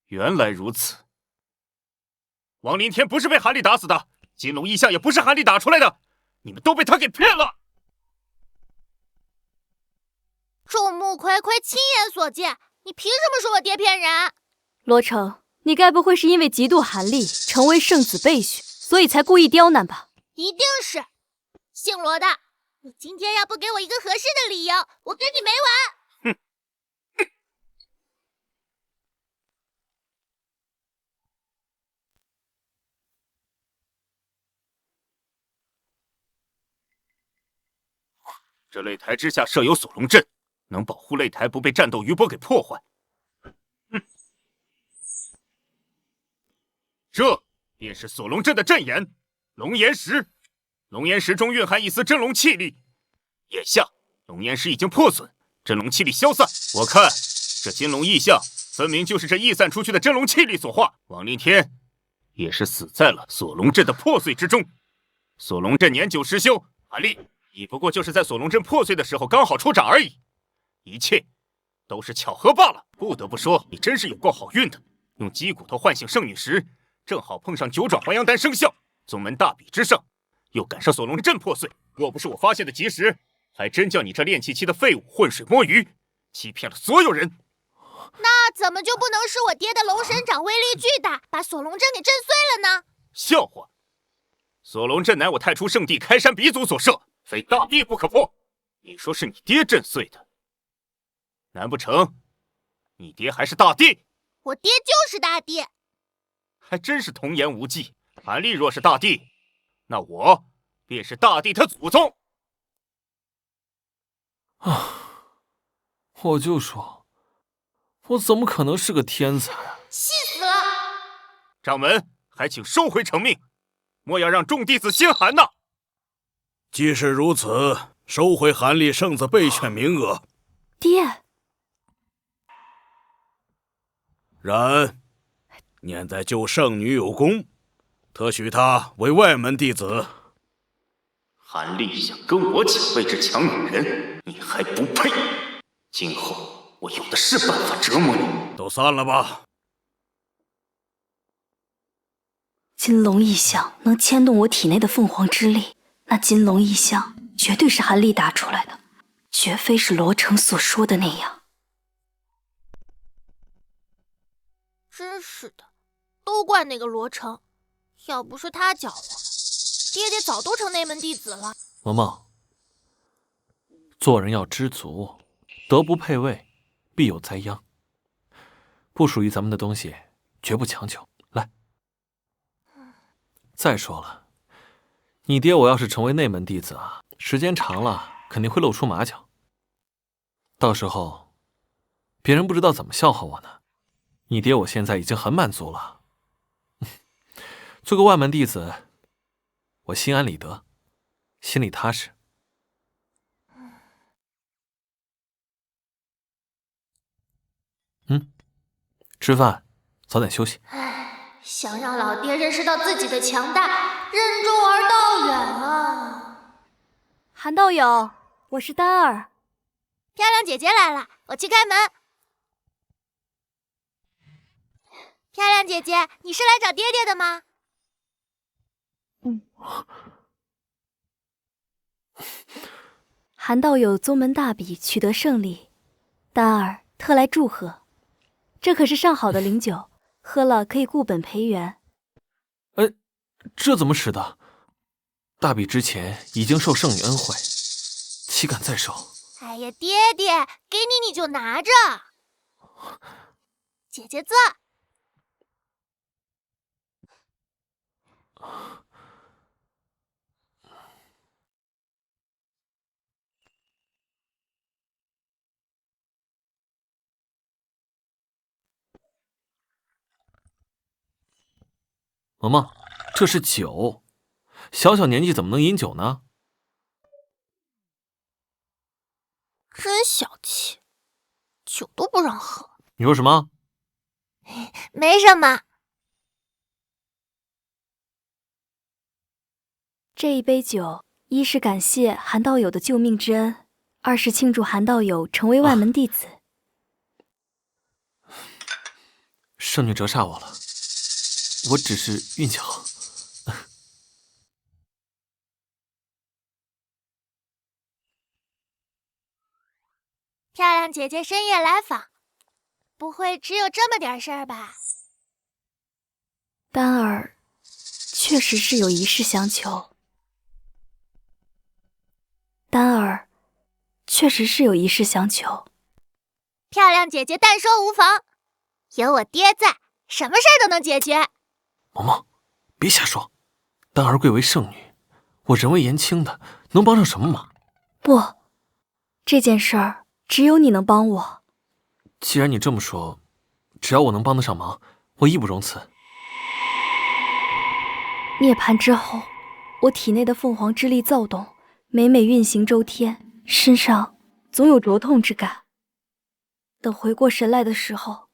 原来如此，王林天不是被韩立打死的，金龙异象也不是韩立打出来的，你们都被他给骗了。众目睽睽，亲眼所见，你凭什么说我爹骗人？罗成，你该不会是因为嫉妒韩立成为圣子备选，所以才故意刁难吧？一定是，姓罗的，你今天要不给我一个合适的理由，我跟你没完！这擂台之下设有锁龙阵，能保护擂台不被战斗余波给破坏。这便是锁龙阵的阵眼——龙岩石。龙岩石中蕴含一丝真龙气力，眼下龙岩石已经破损，真龙气力消散。我看这金龙异象，分明就是这溢散出去的真龙气力所化。王林天也是死在了锁龙阵的破碎之中。锁龙阵年久失修，韩立你不过就是在锁龙阵破碎的时候刚好出掌而已，一切都是巧合罢了。不得不说，你真是有够好运的，用鸡骨头唤醒圣女石，正好碰上9转还阳丹生效，宗门大比之胜，又赶上锁龙阵破碎。若不是我发现的及时，还真叫你这炼气期的废物浑水摸鱼，欺骗了所有人。那怎么就不能是我爹的龙神掌威力巨大，把锁龙阵给震碎了呢？笑话！锁龙阵乃我太初圣地开山鼻祖所设，非大帝不可破。你说是你爹震碎的，难不成你爹还是大帝？我爹就是大帝。还真是童言无忌。韩立若是大帝，那我便是大帝他祖宗。我就说，我怎么可能是个天才啊！气死了！掌门，还请收回成命，莫要让众弟子心寒呐！既是如此，收回韩立圣子备选名额。爹，然念在救圣女有功，特许他为外门弟子。韩立想跟我抢位置抢女人，你还不配！今后我有的是办法折磨你。都散了吧。金龙异象能牵动我体内的凤凰之力，那金龙异象绝对是韩立打出来的，绝非是罗成所说的那样。真是的，都怪那个罗成，要不是他搅和，爹爹早都成内门弟子了。萌萌，做人要知足，德不配位，必有灾殃。不属于咱们的东西，绝不强求。来，再说了，你爹我要是成为内门弟子啊，时间长了肯定会露出马脚，到时候别人不知道怎么笑话我呢。你爹我现在已经很满足了，做个外门弟子，我心安理得，心里踏实。吃饭，早点休息。想让老爹认识到自己的强大，任重而道远啊！韩道友，我是丹儿。漂亮姐姐来了，我去开门。漂亮姐姐，你是来找爹爹的吗？韩道友宗门大比取得胜利，丹儿特来祝贺。这可是上好的灵酒，喝了可以固本培元。这怎么使的？大比之前已经受圣女恩惠，岂敢再受？哎呀，爹爹，给你就拿着。姐姐坐。萌萌，这是酒，小小年纪怎么能饮酒呢？真小气，酒都不让喝。你说什么？没什么。这一杯酒，一是感谢韩道友的救命之恩，二是庆祝韩道友成为外门弟子。圣女折煞我了，我只是运气好。漂亮姐姐深夜来访，不会只有这么点事儿吧？丹儿确实是有一事相求。丹儿确实是有一事相求。漂亮姐姐但说无妨，有我爹在，什么事儿都能解决。萌萌，别瞎说，丹儿贵为圣女，我人微言轻的，能帮上什么忙？不，这件事儿只有你能帮我。既然你这么说，只要我能帮得上忙，我义不容辞。涅槃之后，我体内的凤凰之力躁动，每每运行周天，身上总有灼痛之感。等回过神来的时候，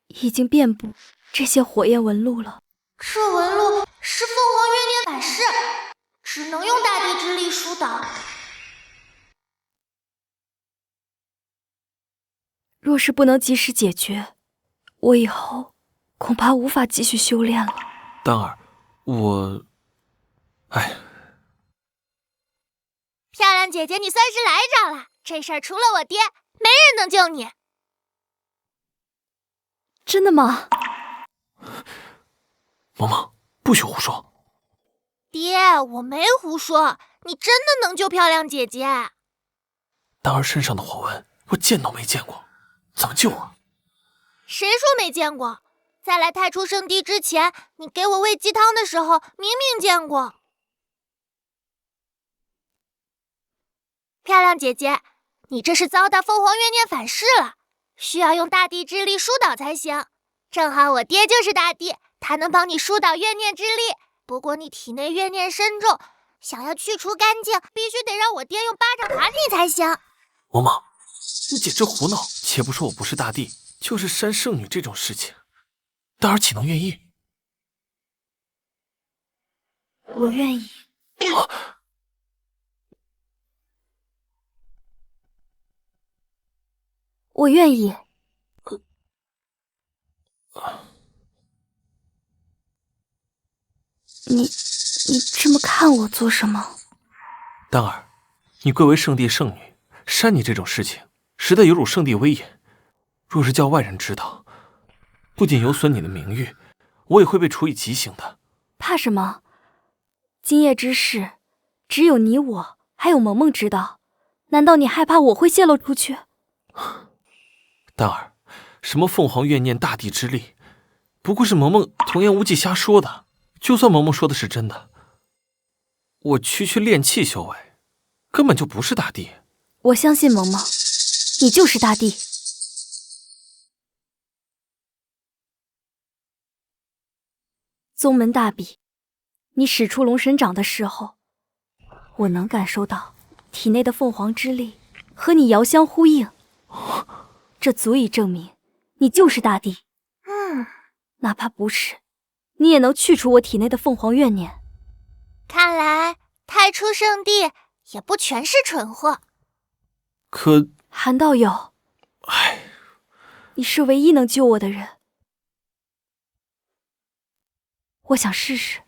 已经遍布这些火焰纹路了。这纹路是凤凰月念反噬，只能用大地之力疏导。若是不能及时解决，我以后恐怕无法继续修炼了。丹儿，漂亮姐姐，你算是来着了。这事儿除了我爹，没人能救你。真的吗？萌萌，不许胡说。爹，我没胡说，你真的能救漂亮姐姐。丹儿身上的火纹，我见都没见过，怎么救啊？谁说没见过？在来太初圣地之前，你给我喂鸡汤的时候，明明见过。漂亮姐姐，你这是遭到凤凰怨念反噬了，需要用大地之力疏导才行。正好我爹就是大地，他能帮你疏导怨念之力。不过你体内怨念深重，想要去除干净，必须得让我爹用巴掌打你才行。萌萌，你简直胡闹！且不说我不是大帝，就是扇圣女这种事情，丹儿岂能愿意？我愿意。我愿意。你这么看我做什么？丹儿，你贵为圣帝圣女，扇你这种事情，实在有辱圣帝威严。若是叫外人知道，不仅有损你的名誉，我也会被处以极刑的。怕什么？今夜之事，只有你我还有萌萌知道，难道你害怕我会泄露出去？丹儿，什么凤凰怨念大地之力，不过是萌萌童言无忌瞎说的。就算萌萌说的是真的，我区区炼气修为，根本就不是大帝。我相信萌萌，你就是大帝。宗门大比，你使出龙神掌的时候，我能感受到体内的凤凰之力和你遥相呼应，这足以证明你就是大帝。哪怕不是，你也能去除我体内的凤凰怨念。看来太初圣地也不全是蠢货。可韩道友，你是唯一能救我的人，我想试试，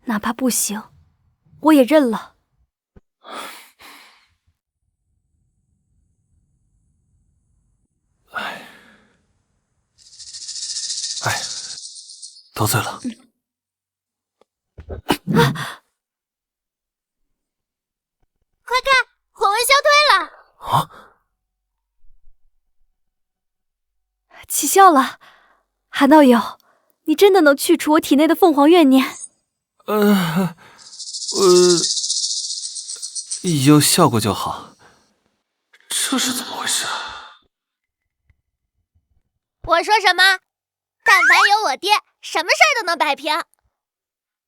哪怕不行，我也认了。得罪了。快看，火纹消退了！起效了，韩道友，你真的能去除我体内的凤凰怨念？有效果就好。这是怎么回事啊？我说什么？但凡有我爹，什么事儿都能摆平。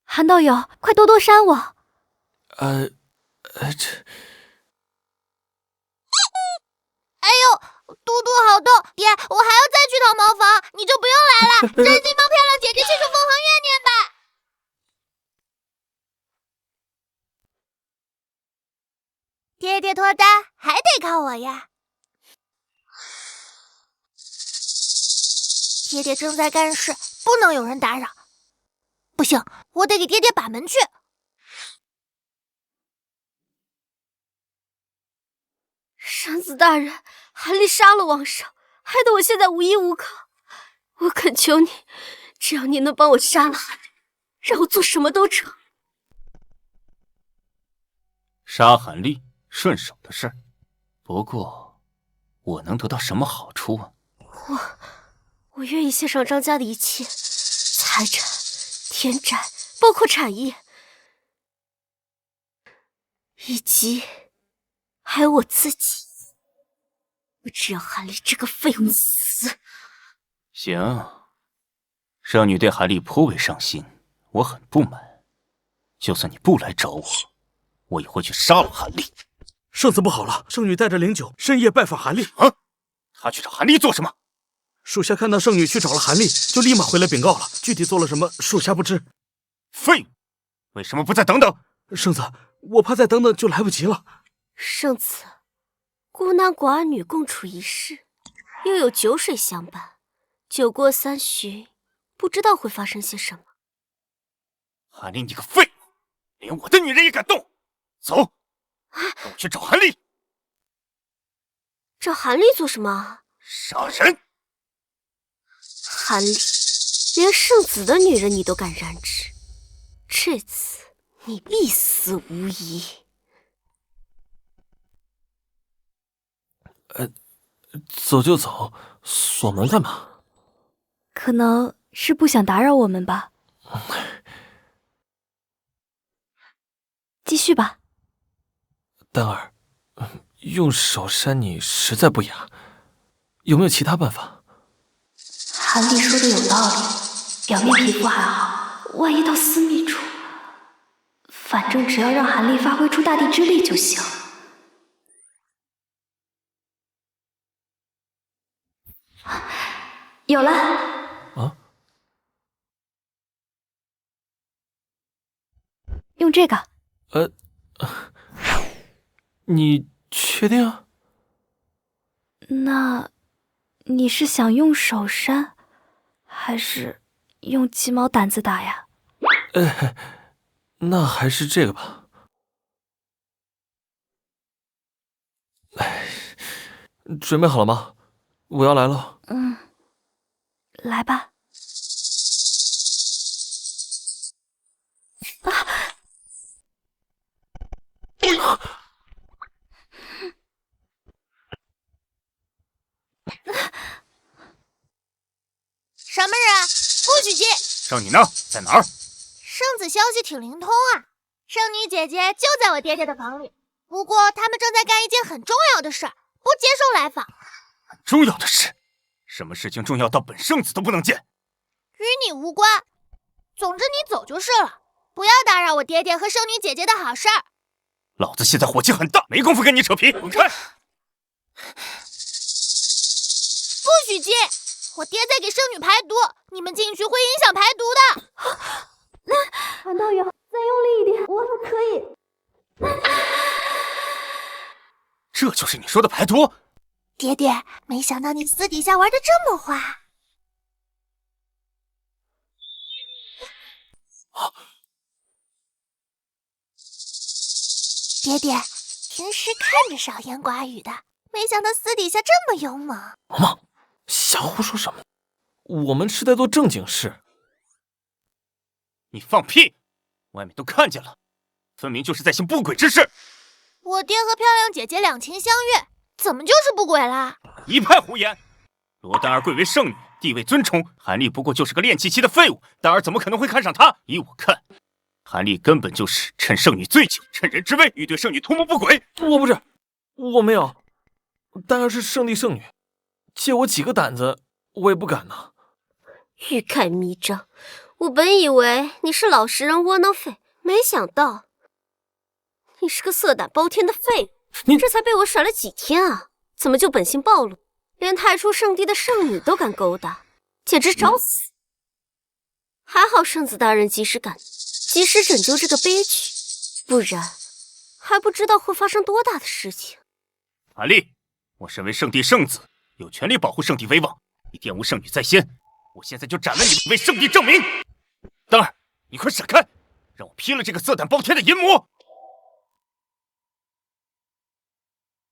韩道友，快多多扇我！这……哎呦，嘟嘟好痛！爹，我还要再去套茅房，你就不用来了。真心帮漂亮姐姐去除凤凰怨念吧。爹爹脱单还得靠我呀。爹爹正在干事，不能有人打扰。不行，我得给爹爹把门去。山子大人，韩立杀了王上，害得我现在无依无靠。我恳求你，只要你能帮我杀了韩立，让我做什么都成。杀韩立，顺手的事。不过，我能得到什么好处啊？我愿意献上张家的一切，财产、田宅，包括产业，以及还有我自己。我只要韩立这个废物死。行，圣女对韩立颇为上心，我很不满。就算你不来找我，我也会去杀了韩立。圣子不好了，圣女带着灵柩深夜拜访韩立。他去找韩立做什么？属下看到圣女去找了韩立，就立马回来禀告了。具体做了什么，属下不知。废物！为什么不再等等？圣子，我怕再等等就来不及了。圣子，孤男寡女共处一室，又有酒水相伴，酒过三巡，不知道会发生些什么。韩立，你个废物，连我的女人也敢动！走，跟我去找韩立。找韩立做什么？杀人！韩立，连圣子的女人你都敢染指，这次你必死无疑。走就走，锁门干嘛？可能是不想打扰我们吧。继续吧。丹儿，用手扇你实在不雅，有没有其他办法？韩立说的有道理，表面皮肤还好，万一到私密处，反正只要让韩立发挥出大地之力就行。有了。啊？用这个。你确定啊？那你是想用手扇，还是用鸡毛掸子打呀？那还是这个吧。准备好了吗？我要来了。来吧。什么人？不许进！圣女呢？在哪儿？圣子消息挺灵通啊，圣女姐姐就在我爹爹的房里。不过他们正在干一件很重要的事，不接受来访。很重要的事？什么事情重要到本圣子都不能见？与你无关。总之你走就是了，不要打扰我爹爹和圣女姐姐的好事儿。老子现在火气很大，没工夫跟你扯皮，滚开！不许进！我爹在给圣女排毒，你们进去会影响排毒的。韩道友，再用力一点，我还可以。这就是你说的排毒？爹爹，没想到你私底下玩得这么花。爹爹，平时看着少言寡语的，没想到私底下这么勇猛。萌萌，瞎胡说什么？我们是在做正经事。你放屁！外面都看见了，分明就是在行不轨之事。我爹和漂亮姐姐两情相悦，怎么就是不轨啦？一派胡言！罗丹儿贵为圣女，地位尊崇，韩立不过就是个练气期的废物，丹儿怎么可能会看上她？依我看，韩立根本就是趁圣女醉酒，趁人之危，欲对圣女图谋不轨。我不是，我没有。丹儿是圣帝圣女，借我几个胆子，我也不敢呢。欲盖弥彰，我本以为你是老实人窝囊废，没想到你是个色胆包天的废物。你这才被我甩了几天啊？怎么就本性暴露，连太初圣地的圣女都敢勾搭，简直找死！还好圣子大人及时赶到，及时拯救这个悲剧，不然还不知道会发生多大的事情。韩立，我身为圣帝圣子，有权利保护圣帝威望。你玷污圣女在先，我现在就斩了你，为圣帝证明！丹儿，你快闪开，让我劈了这个色胆包天的淫魔！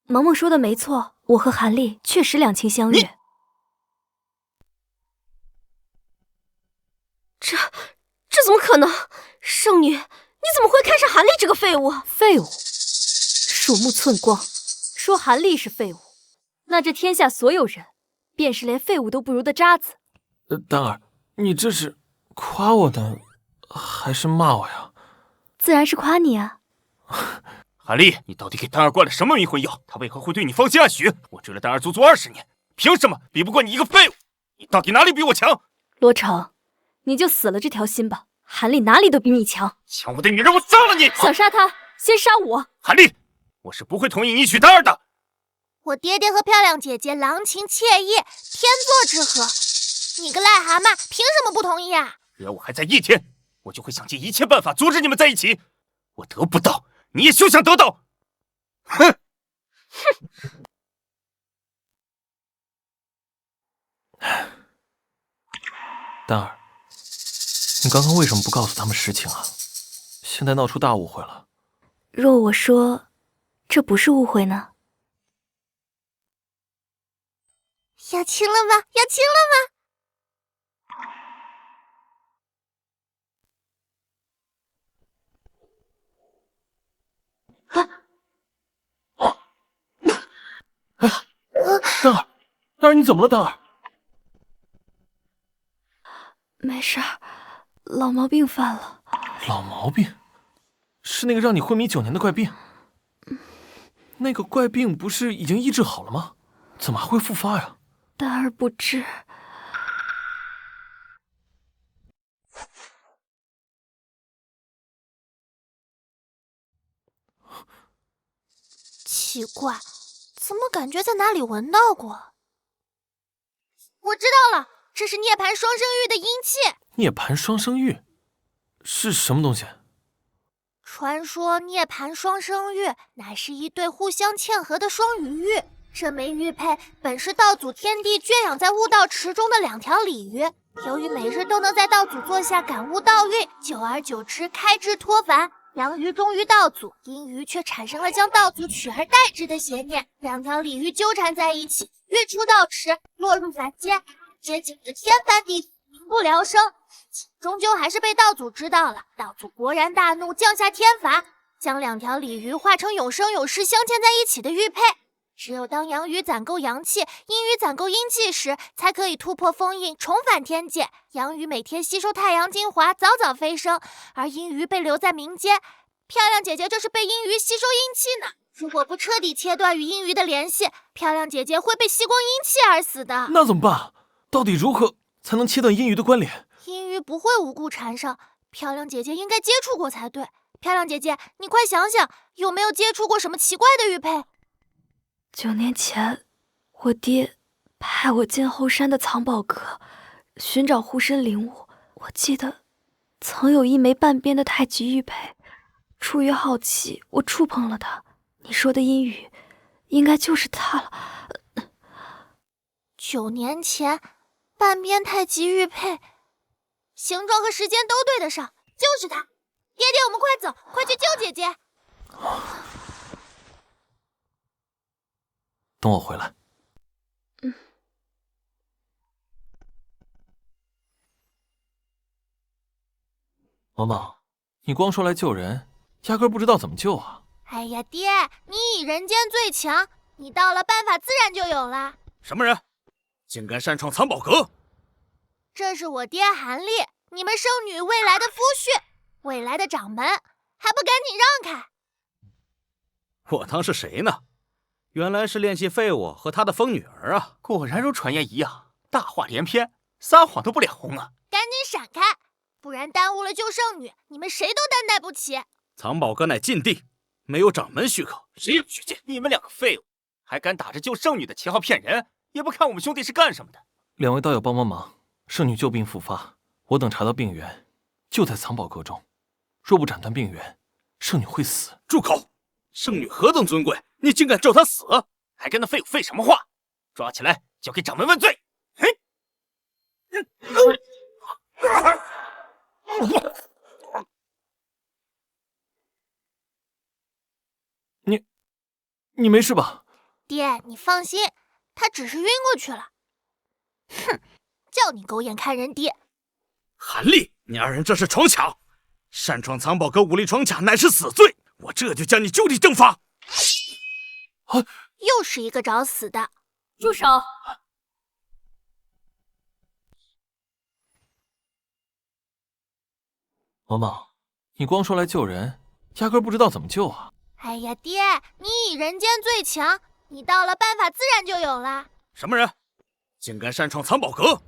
萌萌说的没错，我和韩立确实两情相悦。这怎么可能？圣女，你怎么会看上韩立这个废物？废物？鼠目寸光，说韩立是废物，那这天下所有人，便是连废物都不如的渣子。丹儿，你这是夸我的，还是骂我呀？自然是夸你啊。韩立，你到底给丹儿灌了什么迷魂药？他为何会对你芳心暗许？我追了丹儿足足20年，凭什么比不过你一个废物？你到底哪里比我强？罗成，你就死了这条心吧。韩立哪里都比你强。抢我的女人，我杀了你！想杀他，先杀我。韩立，我是不会同意你娶丹儿的。我爹爹和漂亮姐姐郎情妾意，天作之合。你个癞蛤蟆，凭什么不同意啊？只要我还在一天，我就会想尽一切办法阻止你们在一起。我得不到，你也休想得到！哼！丹儿，你刚刚为什么不告诉他们实情啊？现在闹出大误会了。若我说这不是误会呢？要亲了吗？要亲了吗？丹儿，丹儿，你怎么了？丹儿，没事儿，老毛病犯了。老毛病？是那个让你昏迷9年的怪病？那个怪病不是已经医治好了吗？怎么还会复发呀？丹儿不知。奇怪，怎么感觉在哪里闻到过？我知道了，这是涅槃双生玉的阴气。涅槃双生玉是什么东西？传说涅槃双生玉乃是一对互相嵌合的双鱼玉，这枚玉佩本是道祖天帝圈养在悟道池中的2条鲤鱼，由于每日都能在道祖座下感悟道运，久而久之开枝脱凡。阳鱼忠于道祖，阴鱼却产生了将道祖取而代之的邪念，2条鲤鱼纠缠在一起，跃出道池，落入凡间。这简直天翻地覆，民不聊生。终究还是被道祖知道了，道祖勃然大怒，降下天罚，将2条鲤鱼化成永生永世镶嵌在一起的玉佩。只有当阳鱼攒够阳气，阴鱼攒够阴气时，才可以突破封印，重返天界。阳鱼每天吸收太阳精华，早早飞升，而阴鱼被留在民间。漂亮姐姐就是被阴鱼吸收阴气呢。如果不彻底切断与阴鱼的联系，漂亮姐姐会被吸光阴气而死的。那怎么办？到底如何才能切断阴鱼的关联？阴鱼不会无故缠上，漂亮姐姐应该接触过才对。漂亮姐姐，你快想想，有没有接触过什么奇怪的玉佩？9年前，我爹派我进后山的藏宝阁，寻找护身灵物。我记得曾有一枚半边的太极玉佩，出于好奇，我触碰了它。你说的阴鱼，应该就是它了。9年前，半边太极玉佩，形状和时间都对得上，就是它。爹爹，我们快走，快去救姐姐。等我回来。毛毛，你光说来救人，压根不知道怎么救啊！哎呀，爹，你以人间最强，你到了办法自然就有了。什么人，竟敢擅闯藏宝阁？这是我爹韩立，你们圣女未来的夫婿，未来的掌门，还不赶紧让开！我当是谁呢？原来是练习废物和他的疯女儿啊！果然如传言一样，大话连篇，撒谎都不脸红啊！赶紧闪开，不然耽误了救圣女，你们谁都担待不起。藏宝阁乃禁地，没有掌门许可，谁也不许进。你们2个废物，还敢打着救圣女的旗号骗人，也不看我们兄弟是干什么的。2位道友帮忙，圣女旧病复发，我等查到病源就在藏宝阁中，若不斩断病源，圣女会死。住口！圣女何等尊贵，你竟敢咒她死？还跟那废物废什么话？抓起来交给掌门问罪！你没事吧？爹，你放心，他只是晕过去了。哼，叫你狗眼看人低！韩立，你2人这是闯抢，擅闯藏宝阁武力闯卡乃是死罪，我这就将你就地正法！又是一个找死的！住手！毛毛，你光说来救人，压根不知道怎么救啊！哎呀，爹，你以人间最强，你到了办法自然就有了。什么人，竟敢擅闯藏宝阁？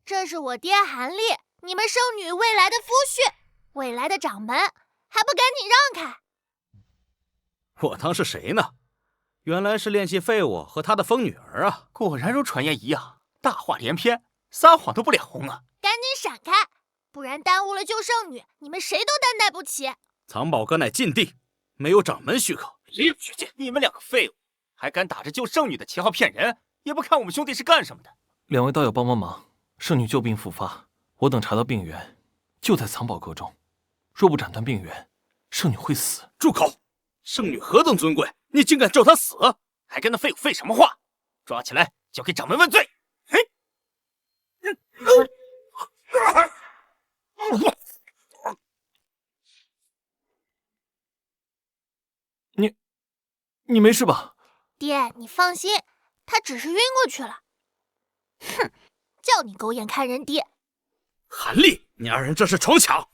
这是我爹韩立，你们圣女未来的夫婿，未来的掌门，还不赶紧让开！我当是谁呢？原来是练习废物和他的疯女儿啊！果然如传言一样，大话连篇，撒谎都不脸红啊！赶紧闪开，不然耽误了救圣女，你们谁都担待不起。藏宝阁乃禁地，没有掌门许可，谁也不许进。你们2个废物，还敢打着救圣女的旗号骗人，也不看我们兄弟是干什么的。2位道友帮忙，圣女旧病复发，我等查到病源就在藏宝阁中，若不斩断病源，圣女会死。住口！圣女何等尊贵，你竟敢咒她死？还跟那废物废什么话？抓起来交给掌门问罪！你没事吧？爹，你放心，他只是晕过去了。哼，叫你狗眼看人低！韩立，你2人这是闯抢，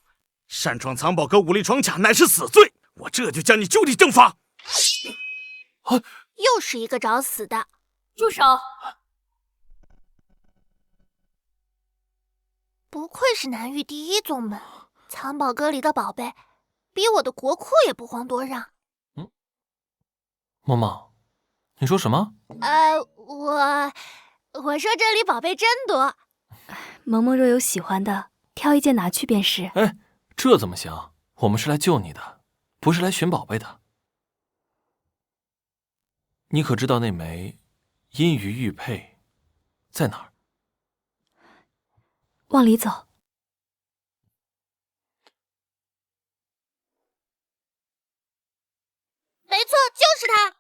擅闯藏宝阁武力闯卡乃是死罪，我这就将你就地正法！又是一个找死的！住手！不愧是南域第一宗门，藏宝阁里的宝贝，比我的国库也不遑多让。毛毛，你说什么？我说这里宝贝真多。萌萌若有喜欢的，挑一件拿去便是。哎，这怎么行？我们是来救你的，不是来寻宝贝的。你可知道那枚阴鱼玉佩在哪儿？往里走。没错，就是他。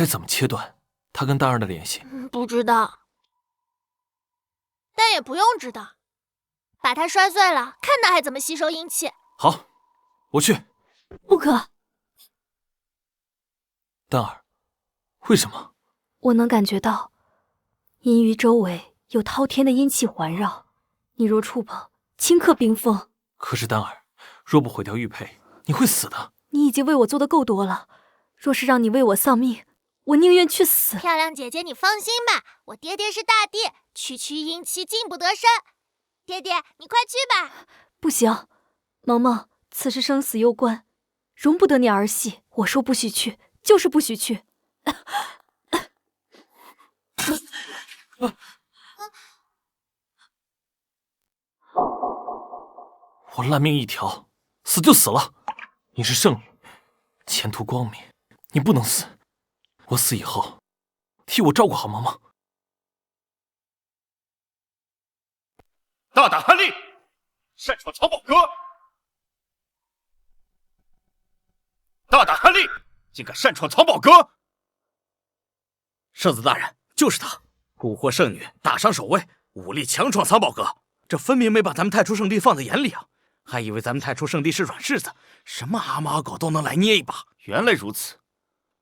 该怎么切断他跟丹儿的联系？不知道，但也不用知道，把他摔碎了，看他还怎么吸收阴气。好，我去。不可！丹儿，为什么？我能感觉到阴鱼周围有滔天的阴气环绕，你若触碰，顷刻冰封。可是丹儿，若不毁掉玉佩，你会死的。你已经为我做的够多了，若是让你为我丧命，我宁愿去死。漂亮姐姐，你放心吧，我爹爹是大帝，区区阴气进不得身。爹爹，你快去吧。不行，萌萌，此事生死攸关，容不得你儿戏。我说不许去，就是不许去。我烂命一条，死就死了。你是圣女，前途光明，你不能死。我死以后，替我照顾好萌萌。大胆悍力，擅闯藏宝阁！大胆悍力，竟敢擅闯藏宝阁！圣子大人，就是他，蛊惑圣女，打伤守卫，武力强闯藏宝阁，这分明没把咱们太初圣地放在眼里啊！还以为咱们太初圣地是软柿子，什么阿猫阿狗都能来捏一把。原来如此，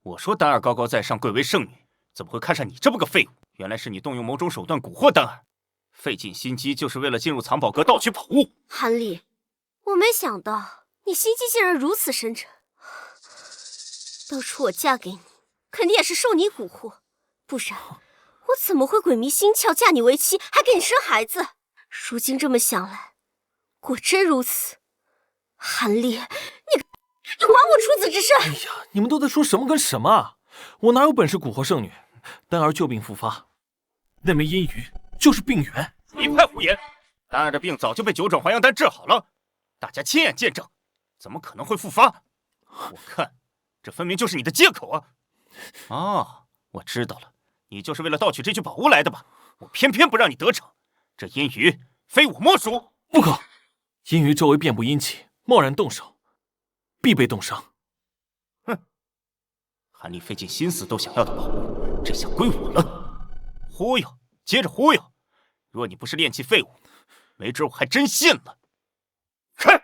我说丹儿高高在上，贵为圣女，怎么会看上你这么个废物？原来是你动用某种手段蛊惑丹儿，费尽心机就是为了进入藏宝阁盗取宝物。韩立，我没想到你心机竟然如此深沉。当初我嫁给你，肯定也是受你蛊惑，不然我怎么会鬼迷心窍嫁你为妻，还给你生孩子？如今这么想来，果真如此。韩立，你还我出子之身！哎呀，你们都在说什么跟什么啊？我哪有本事蛊惑圣女？丹儿旧病复发，那枚阴鱼就是病源。一派胡言！丹儿的病早就被9种还阳丹治好了，大家亲眼见证，怎么可能会复发？我看这分明就是你的借口啊！哦，我知道了，你就是为了盗取这具宝物来的吧？我偏偏不让你得逞，这阴鱼非我莫属！不可！阴鱼周围遍布阴气，贸然动手，必被冻伤。哼！韩立费尽心思都想要的宝物，这下归我了！忽悠，接着忽悠！若你不是炼气废物，没准我还真信了。看！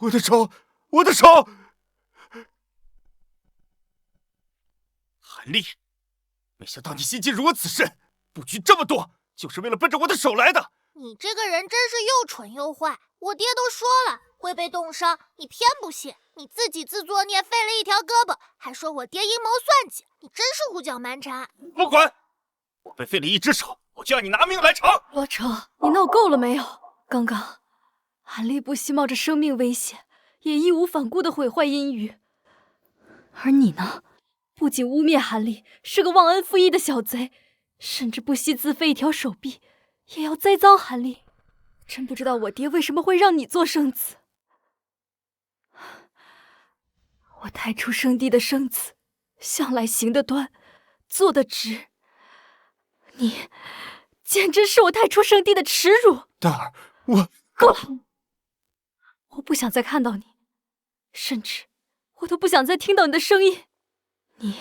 我的手，我的手！韩立，没想到你心机如此深，布局这么多，就是为了奔着我的手来的。你这个人真是又蠢又坏，我爹都说了会被冻伤，你偏不信，你自己自作孽，废了一条胳膊，还说我爹阴谋算计，你真是胡搅蛮缠。不管，我被废了一只手，我就要你拿命来偿。罗成，你闹够了没有？刚刚韩立不惜冒着生命危险，也义无反顾地毁坏阴鱼，而你呢，不仅污蔑韩立是个忘恩负义的小贼，甚至不惜自废一条手臂，也要栽赃韩立。真不知道我爹为什么会让你做圣子。我太初圣地的圣子，向来行得端，坐得直。你简直是我太初圣地的耻辱！丹儿，我够了！我不想再看到你，甚至我都不想再听到你的声音。你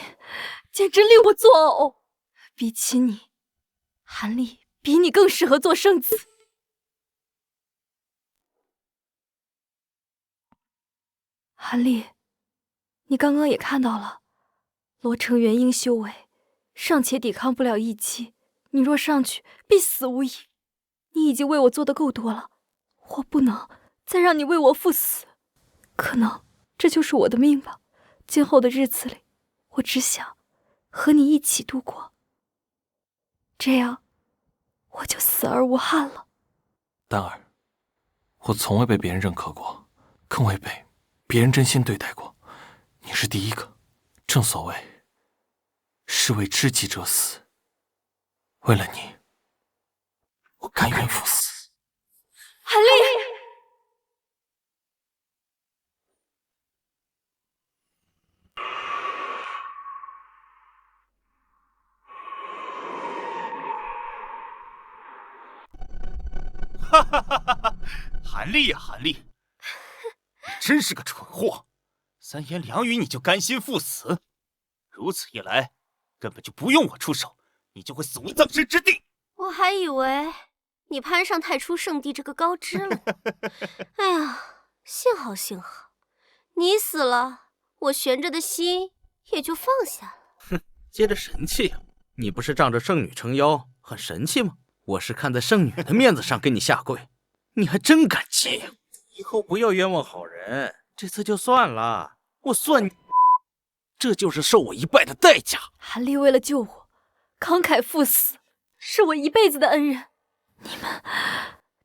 简直令我作呕。比起你，韩立比你更适合做圣子。韩立，你刚刚也看到了，罗成元婴修为尚且抵抗不了一击，你若上去，必死无疑。你已经为我做的够多了，我不能再让你为我赴死。可能这就是我的命吧。今后的日子里，我只想和你一起度过，这样我就死而无憾了。丹儿，我从未被别人认可过，更未被别人真心对待过，你是第一个。正所谓，士为知己者死。为了你，我甘愿赴死。韩立，韩立呀，韩立，你真是个蠢货！三言两语你就甘心赴死，如此一来，根本就不用我出手，你就会死无葬身之地。我还以为你攀上太初圣地这个高枝了。哎呀，幸好，你死了，我悬着的心也就放下了。哼，接着神气呀！你不是仗着圣女撑腰很神气吗？我是看在圣女的面子上给你下跪，你还真敢接！以后不要冤枉好人，这次就算了。我算你，这就是受我一拜的代价。韩立为了救我，慷慨赴死，是我一辈子的恩人。你们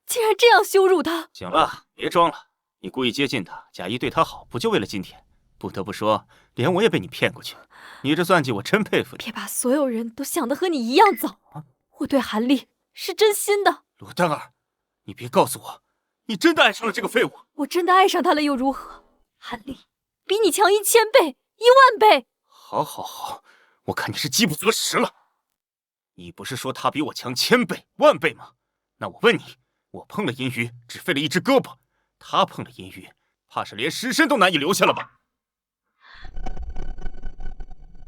竟然这样羞辱他！行了，别装了，你故意接近他，假意对他好，不就为了今天？不得不说，连我也被你骗过去。你这算计我真佩服你。别把所有人都想得和你一样糟。我对韩立是真心的。罗丹儿，你别告诉我，你真的爱上了这个废物？我真的爱上他了又如何？韩立比你强1000倍、10000倍。好，我看你是饥不择食了。你不是说他比我强1000倍、10000倍吗？那我问你，我碰了阴鱼，只废了一只胳膊，他碰了阴鱼，怕是连尸身都难以留下了吧？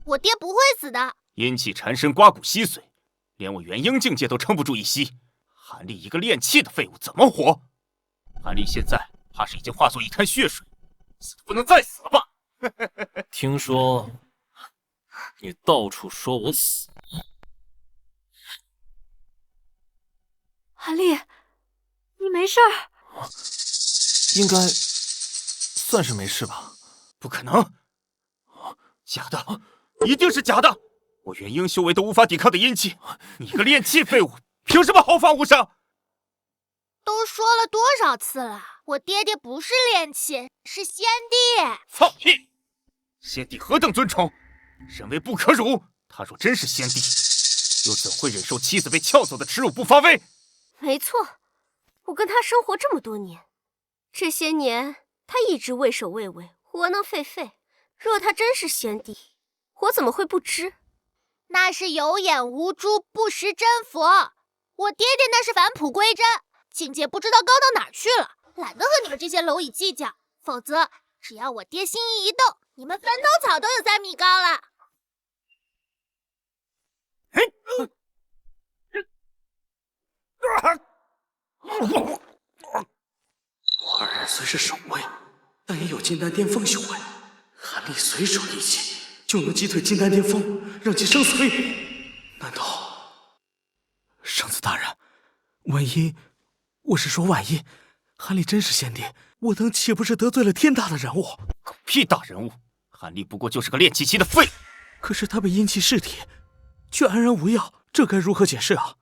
我爹不会死的。阴气缠身，刮骨吸髓，连我元婴境界都撑不住一息。韩立一个炼气的废物，怎么活？韩立现在怕是已经化作一滩血水，死不能再死了吧？听说你到处说我死。韩立，你没事儿？应该算是没事吧？不可能，假的，一定是假的！我元婴修为都无法抵抗的阴气，你个炼气废物，凭什么毫发无伤？都说了多少次了，我爹爹不是炼气，是先帝。放屁！先帝何等尊崇，人为不可辱。他若真是先帝，又怎会忍受妻子被撬走的耻辱不发威？没错，我跟他生活这么多年，这些年他一直畏首畏尾，窝囊废废。若他真是先帝，我怎么会不知？那是有眼无珠，不识真佛。我爹爹那是返璞归真，境界不知道高到哪儿去了。懒得和你们这些蝼蚁计较，否则只要我爹心意一动，你们坟头草都有3米高了。我二人虽是守卫，但也有金丹巅峰修为。韩立随手一击，就能击退金丹巅峰，让其生死未卜。难道圣子大人，万一韩立真是先帝，我等岂不是得罪了天大的人物？狗屁大人物！韩立不过就是个炼气期的废物。可是他被阴气噬体，却安然无恙，这该如何解释啊？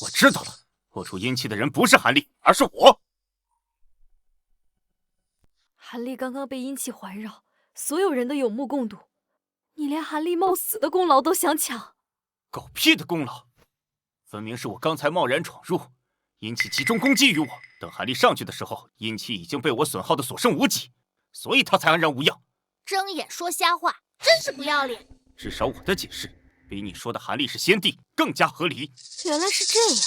我知道了，破除阴气的人不是韩立，而是我。韩立刚刚被阴气环绕，所有人都有目共睹。你连韩立冒死的功劳都想抢？狗屁的功劳！分明是我刚才贸然闯入，阴气集中攻击于我。等韩立上去的时候，阴气已经被我损耗的所剩无几，所以他才安然无恙。睁眼说瞎话，真是不要脸！至少我的解释比你说的韩立是先帝更加合理。原来是这样，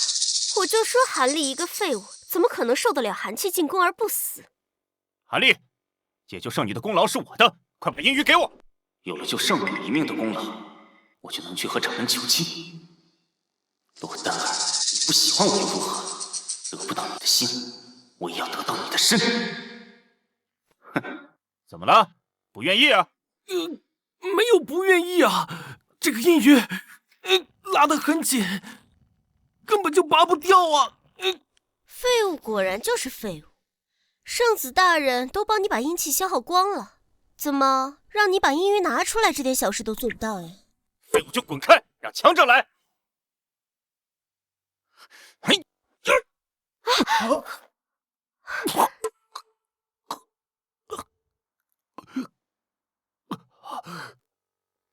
我就说韩立一个废物，怎么可能受得了寒气进攻而不死？韩立，解救圣女的功劳是我的，快把阴鱼给我！有了救圣女一命的功劳，我就能去和掌门求亲。罗丹儿，你不喜欢我又如何？得不到你的心，我也要得到你的身。哼，怎么了？不愿意啊？没有不愿意啊，这个阴鱼，拉得很紧，根本就拔不掉啊！废物果然就是废物，圣子大人都帮你把阴气消耗光了，怎么让你把阴鱼拿出来这点小事都做不到呀？废物就滚开，让强者来！嘿，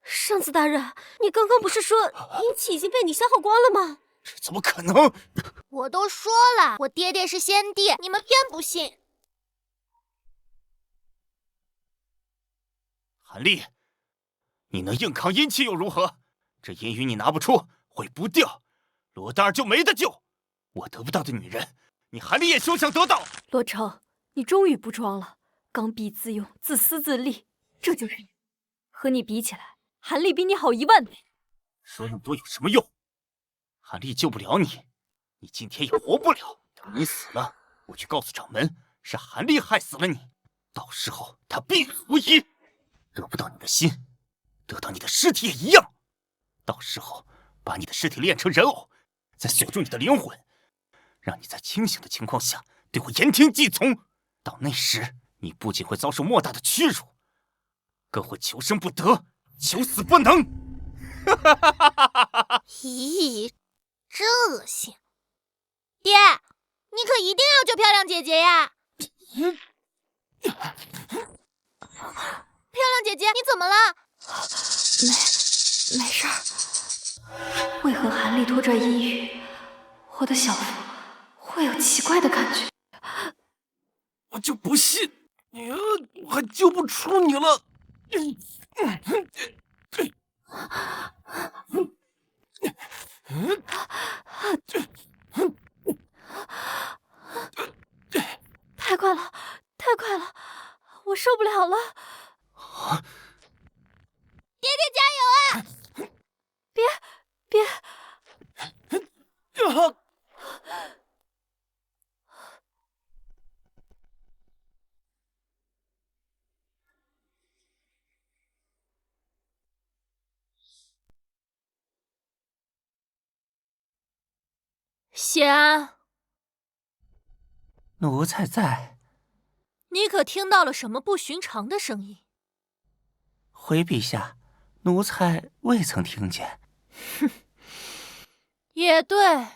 圣子大人，你刚刚不是说阴气已经被你消耗光了吗？这怎么可能？我都说了，我爹爹是先帝，你们偏不信。韩立，你能硬扛阴气又如何？这阴鱼你拿不出，会不掉，罗丹儿就没得救。我得不到的女人，你韩立也休想得到。洛城，你终于不装了，刚愎自用，自私自利，这就是你。和你比起来，韩立比你好10000倍。说那么多有什么用？韩立救不了你，你今天也活不了。等你死了，我去告诉掌门，是韩立害死了你。到时候他必死无疑。得不到你的心，得到你的尸体也一样。到时候把你的尸体炼成人偶，再锁住你的灵魂，让你在清醒的情况下对我言听计从。到那时，你不仅会遭受莫大的屈辱，更会求生不得，求死不能。咦，真恶心！爹，你可一定要救漂亮姐姐呀！漂亮姐姐，你怎么了？没事儿。为何韩立拖拽阴雨，我的小腹会有奇怪的感觉？我就不信我还救不出你了！太快了，太快了，我受不了了！爹爹加油啊！别！谢安，奴才在。你可听到了什么不寻常的声音？回陛下，奴才未曾听见。哼，也对，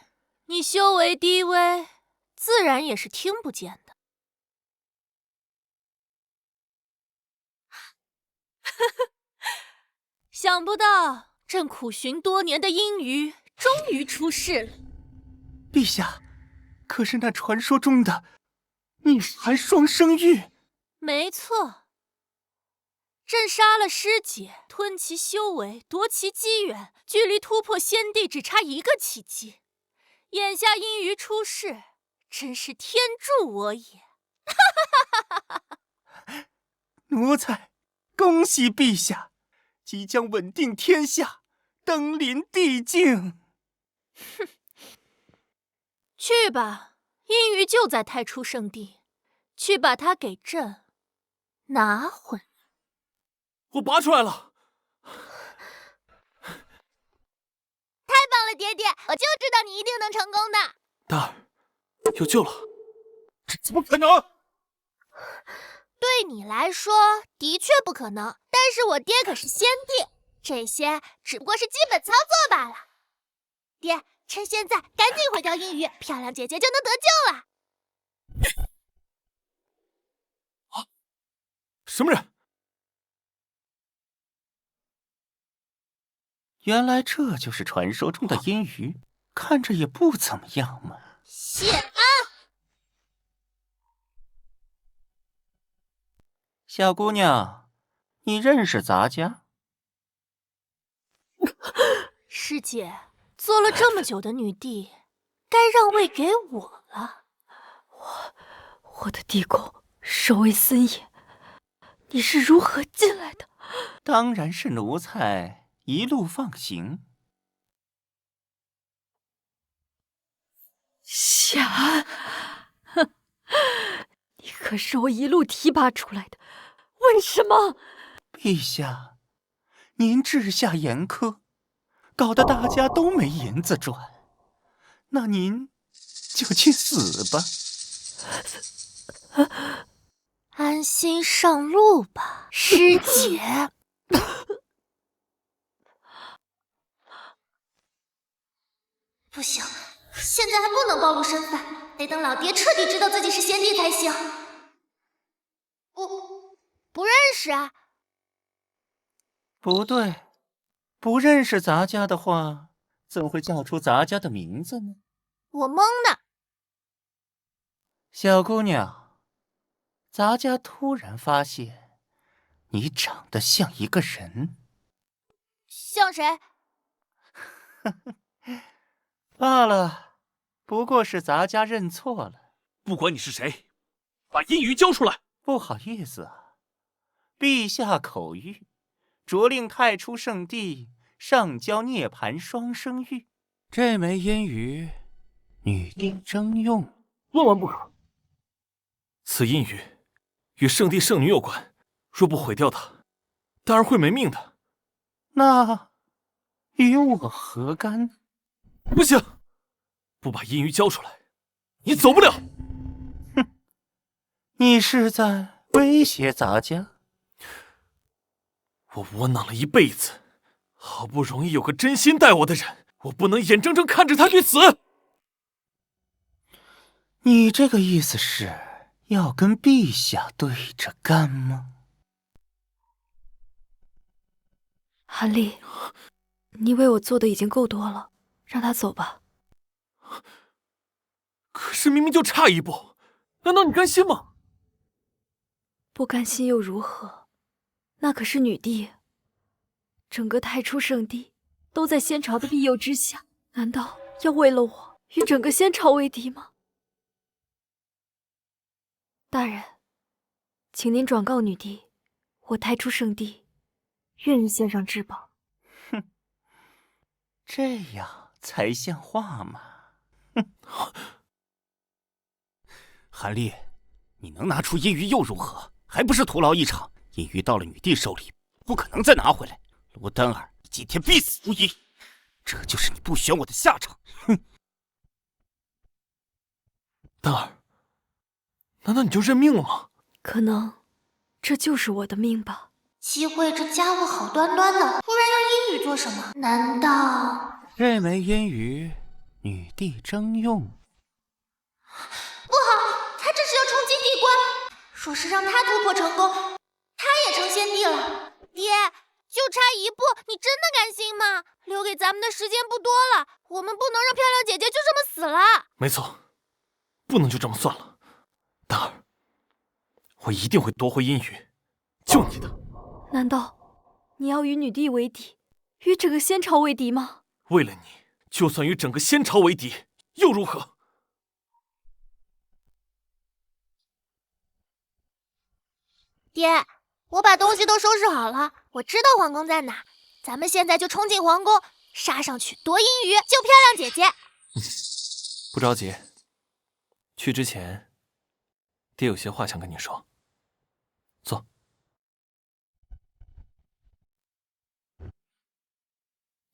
你修为低微，自然也是听不见的。想不到朕苦寻多年的阴鱼终于出世了。陛下，可是那传说中的逆寒双生玉？没错，朕杀了师姐，吞其修为，夺其机缘，距离突破仙帝只差一个奇迹。眼下阴鱼出世，真是天助我也！奴才恭喜陛下，即将稳定天下，登临帝境。哼，去吧，阴鱼就在太初圣地，去把它给朕拿回来。我拔出来了！太棒了，爹爹！我就知道你一定能成功的。丹儿，有救了！这怎么可能？对你来说的确不可能，但是我爹可是先帝，这些只不过是基本操作罢了。爹，趁现在赶紧毁掉阴鱼，漂亮姐姐就能得救了。啊！什么人？原来这就是传说中的阴鱼，看着也不怎么样嘛。谢安，小姑娘，你认识咱家？师姐，做了这么久的女帝，该让位给我了。我的地宫守卫森严，你是如何进来的？当然是奴才一路放行。夏安，哼，你可是我一路提拔出来的，为什么？陛下，您治下严苛，搞得大家都没银子赚，那您就去死吧。安心上路吧，师姐。不行，现在还不能暴露身份，得等老爹彻底知道自己是先帝才行。不认识啊？不对，不认识咱家的话，怎会叫出咱家的名字呢？我懵呢。小姑娘，咱家突然发现你长得像一个人。像谁？罢了，不过是咱家认错了。不管你是谁，把阴鱼交出来。不好意思啊，陛下口谕，着令太初圣地上交涅槃双生玉。这枚阴鱼，女帝征用，万万不可！此阴鱼与圣帝圣女有关，若不毁掉它，丹儿会没命的。那与我何干？不行，不把阴鱼交出来，你走不了。哼，你是在威胁咱家？我窝囊了一辈子，好不容易有个真心待我的人，我不能眼睁睁看着他去死。你这个意思是要跟陛下对着干吗？韩立，你为我做的已经够多了，让他走吧。可是明明就差一步，难道你甘心吗？不甘心又如何？那可是女帝，整个太初圣地都在仙朝的庇佑之下，难道要为了我与整个仙朝为敌吗？大人，请您转告女帝，我太初圣地愿意献上至宝。哼，这样才像话嘛！哼，韩立，你能拿出阴鱼又如何？还不是徒劳一场。阴鱼到了女帝手里，不可能再拿回来。罗丹儿，你今天必死无疑。这就是你不选我的下场。哼！丹儿，难道你就认命了吗？可能，这就是我的命吧。齐慧这家伙好端端的，突然要阴鱼做什么？难道这枚阴鱼，女帝征用？不好，他这是要冲击帝关。若是让他突破成功，他也成仙帝了。爹，就差一步，你真的甘心吗？留给咱们的时间不多了，我们不能让漂亮姐姐就这么死了。没错，不能就这么算了。丹儿，我一定会夺回阴鱼，救你的。难道你要与女帝为敌，与整个仙朝为敌吗？为了你，就算与整个仙朝为敌，又如何？爹，我把东西都收拾好了，我知道皇宫在哪，咱们现在就冲进皇宫，杀上去夺阴鱼，救漂亮姐姐。不着急，去之前，爹有些话想跟你说。坐。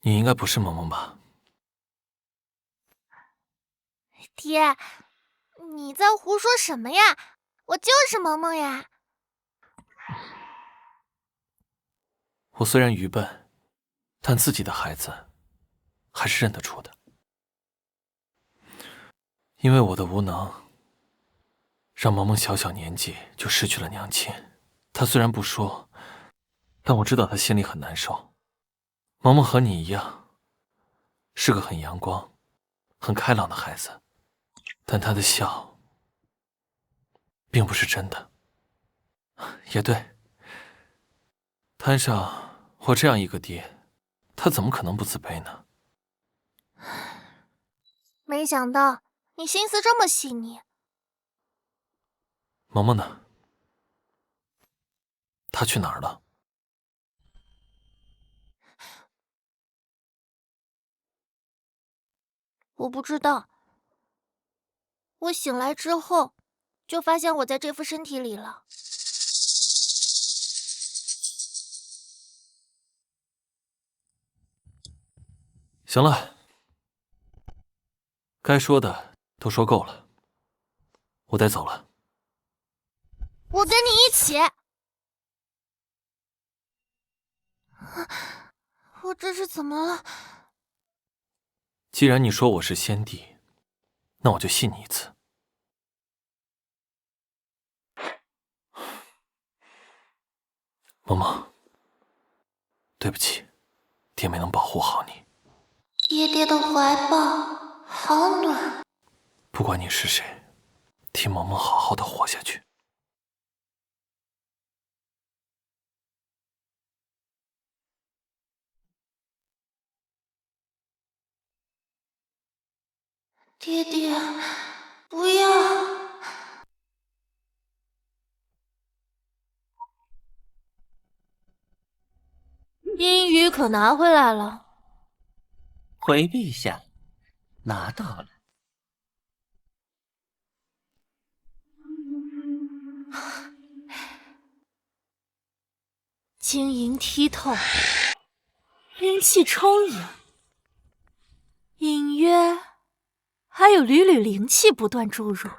你应该不是萌萌吧？爹，你在胡说什么呀？我就是萌萌呀。我虽然愚笨，但自己的孩子还是认得出的。因为我的无能，让萌萌小小年纪就失去了娘亲。她虽然不说，但我知道她心里很难受。萌萌和你一样，是个很阳光、很开朗的孩子，但她的笑并不是真的。也对，摊上我这样一个爹，他怎么可能不自卑呢？没想到你心思这么细腻。萌萌呢？她去哪儿了？我不知道。我醒来之后，就发现我在这副身体里了。行了，该说的都说够了，我得走了。我跟你一起。我这是怎么了？既然你说我是先帝，那我就信你一次。萌萌，对不起，爹没能保护好你。爹爹的怀抱好暖。不管你是谁，替萌萌好好的活下去。爹爹，不要！阴雨可拿回来了。回陛下，拿到了。晶莹剔透，灵气充盈，隐约还有缕缕灵气不断注入。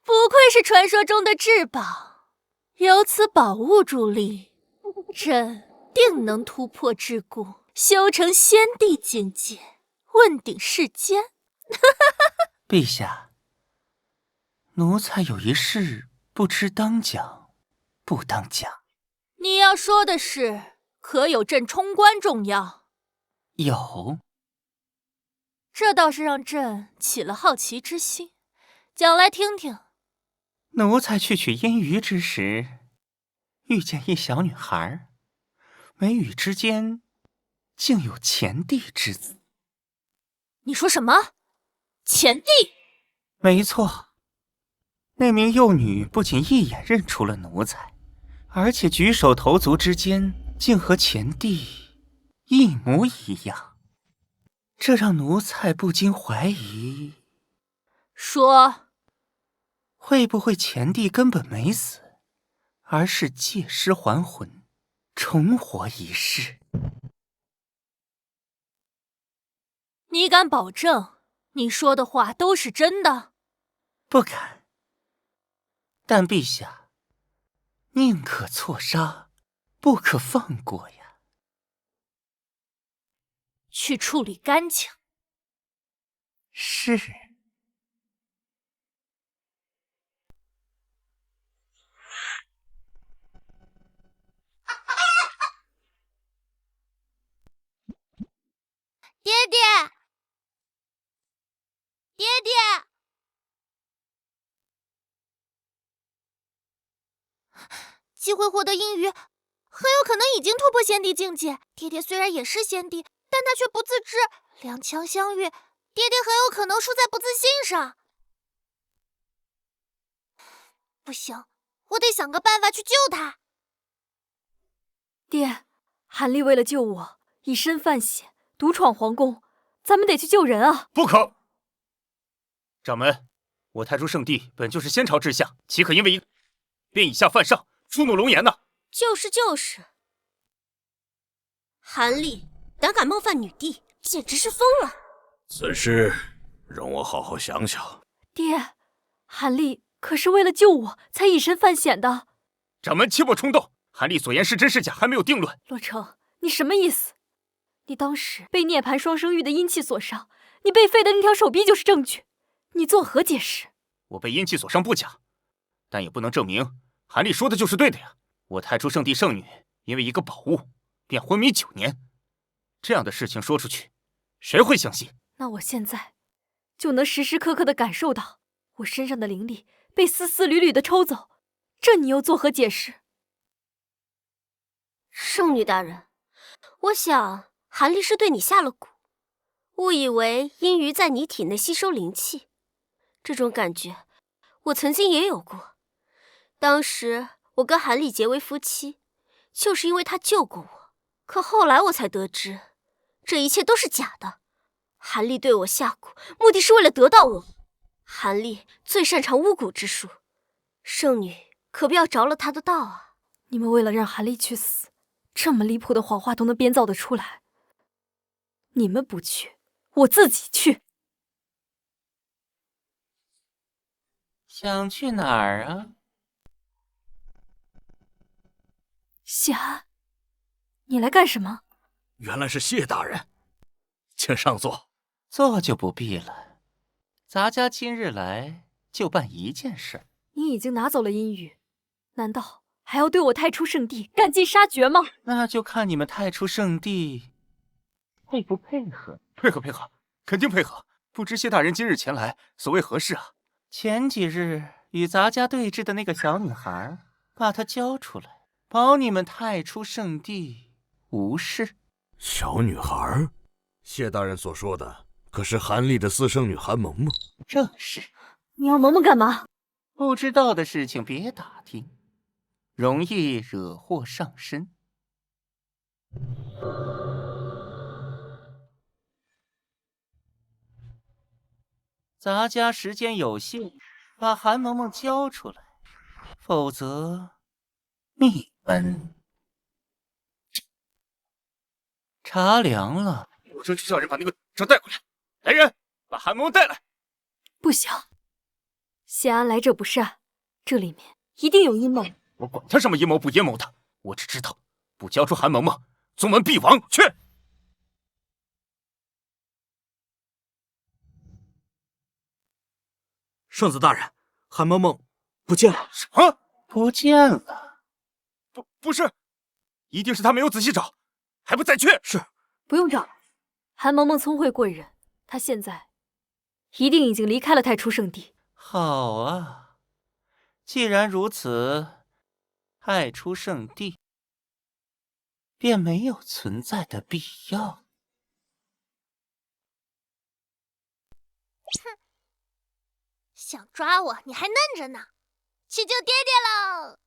不愧是传说中的至宝，有此宝物助力，朕定能突破桎梏，修成仙帝境界，问鼎世间。陛下，奴才有一事不知当讲不当讲。你要说的是，可有朕冲关重要？有。这倒是让朕起了好奇之心，讲来听听。奴才去取阴鱼之时，遇见一小女孩，眉宇之间竟有前帝之子。你说什么？前帝？没错，那名幼女不仅一眼认出了奴才，而且举手投足之间竟和前帝一模一样，这让奴才不禁怀疑，说会不会前帝根本没死，而是借尸还魂，重活一世？你敢保证你说的话都是真的？不敢。但陛下，宁可错杀，不可放过呀。去处理干净。是。爹爹，爹爹！机会获得阴鱼，很有可能已经突破仙帝境界。爹爹虽然也是仙帝，但他却不自知，两强相遇，爹爹很有可能输在不自信上。不行，我得想个办法去救他。爹，韩立为了救我，以身犯险，独闯皇宫，咱们得去救人啊！不可！掌门，我太初圣地本就是先朝之下，岂可因为一个便以下犯上，触怒龙颜呢？就是，韩立胆敢冒犯女帝，简直是疯了！此事容我好好想想。爹，韩立可是为了救我才以身犯险的。掌门切莫冲动，韩立所言是真是假还没有定论。洛成，你什么意思？你当时被涅槃双生玉的阴气所伤，你被废的那条手臂就是证据，你作何解释？我被阴气所伤不假，但也不能证明韩立说的就是对的呀。我太初圣地圣女因为一个宝物便昏迷9年，这样的事情说出去，谁会相信？那我现在就能时时刻刻地感受到我身上的灵力被丝丝缕缕地抽走，这你又作何解释？圣女大人，我想韩立是对你下了蛊，误以为阴鱼在你体内吸收灵气，这种感觉我曾经也有过。当时我跟韩立结为夫妻，就是因为他救过我。可后来我才得知，这一切都是假的。韩立对我下蛊，目的是为了得到我。韩立最擅长巫蛊之术，圣女可不要着了他的道啊！你们为了让韩立去死，这么离谱的谎话都能编造得出来。你们不去，我自己去。想去哪儿啊？谢安，你来干什么？原来是谢大人，请上座。坐就不必了，咱家今日来就办一件事。你已经拿走了阴雨，难道还要对我太初圣地赶尽杀绝吗？那就看你们太初圣地配不配合。配合，肯定配合。不知谢大人今日前来，所谓何事啊？前几日与咱家对峙的那个小女孩，把她交出来，保你们太初圣地无事。小女孩，谢大人所说的可是韩立的私生女韩萌萌。正是。你要萌萌干嘛？不知道的事情别打听，容易惹祸上身。咱家时间有限，把韩萌萌交出来，否则灭门。茶凉了，我这去叫人把那个车带过来。来人，把韩萌萌带来。不行，谢安来者不善，这里面一定有阴谋。我管他什么阴谋不阴谋的，我只知道不交出韩萌萌，宗门必亡。去！圣子大人，韩萌萌不见了。什么？不见了？不是，一定是他没有仔细找，还不再去？是，不用找，韩萌萌聪慧过人，她现在一定已经离开了太初圣地。好啊，既然如此，太初圣地便没有存在的必要。哼，想抓我你还嫩着呢，去救爹爹喽！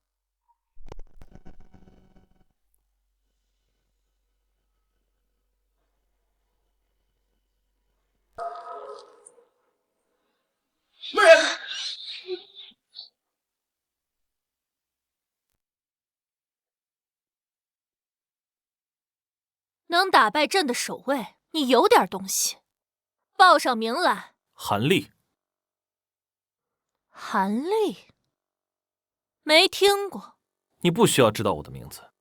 能打败朕的守卫，你有点东西。报上名来。韩立。韩立？没听过。你不需要知道我的名字，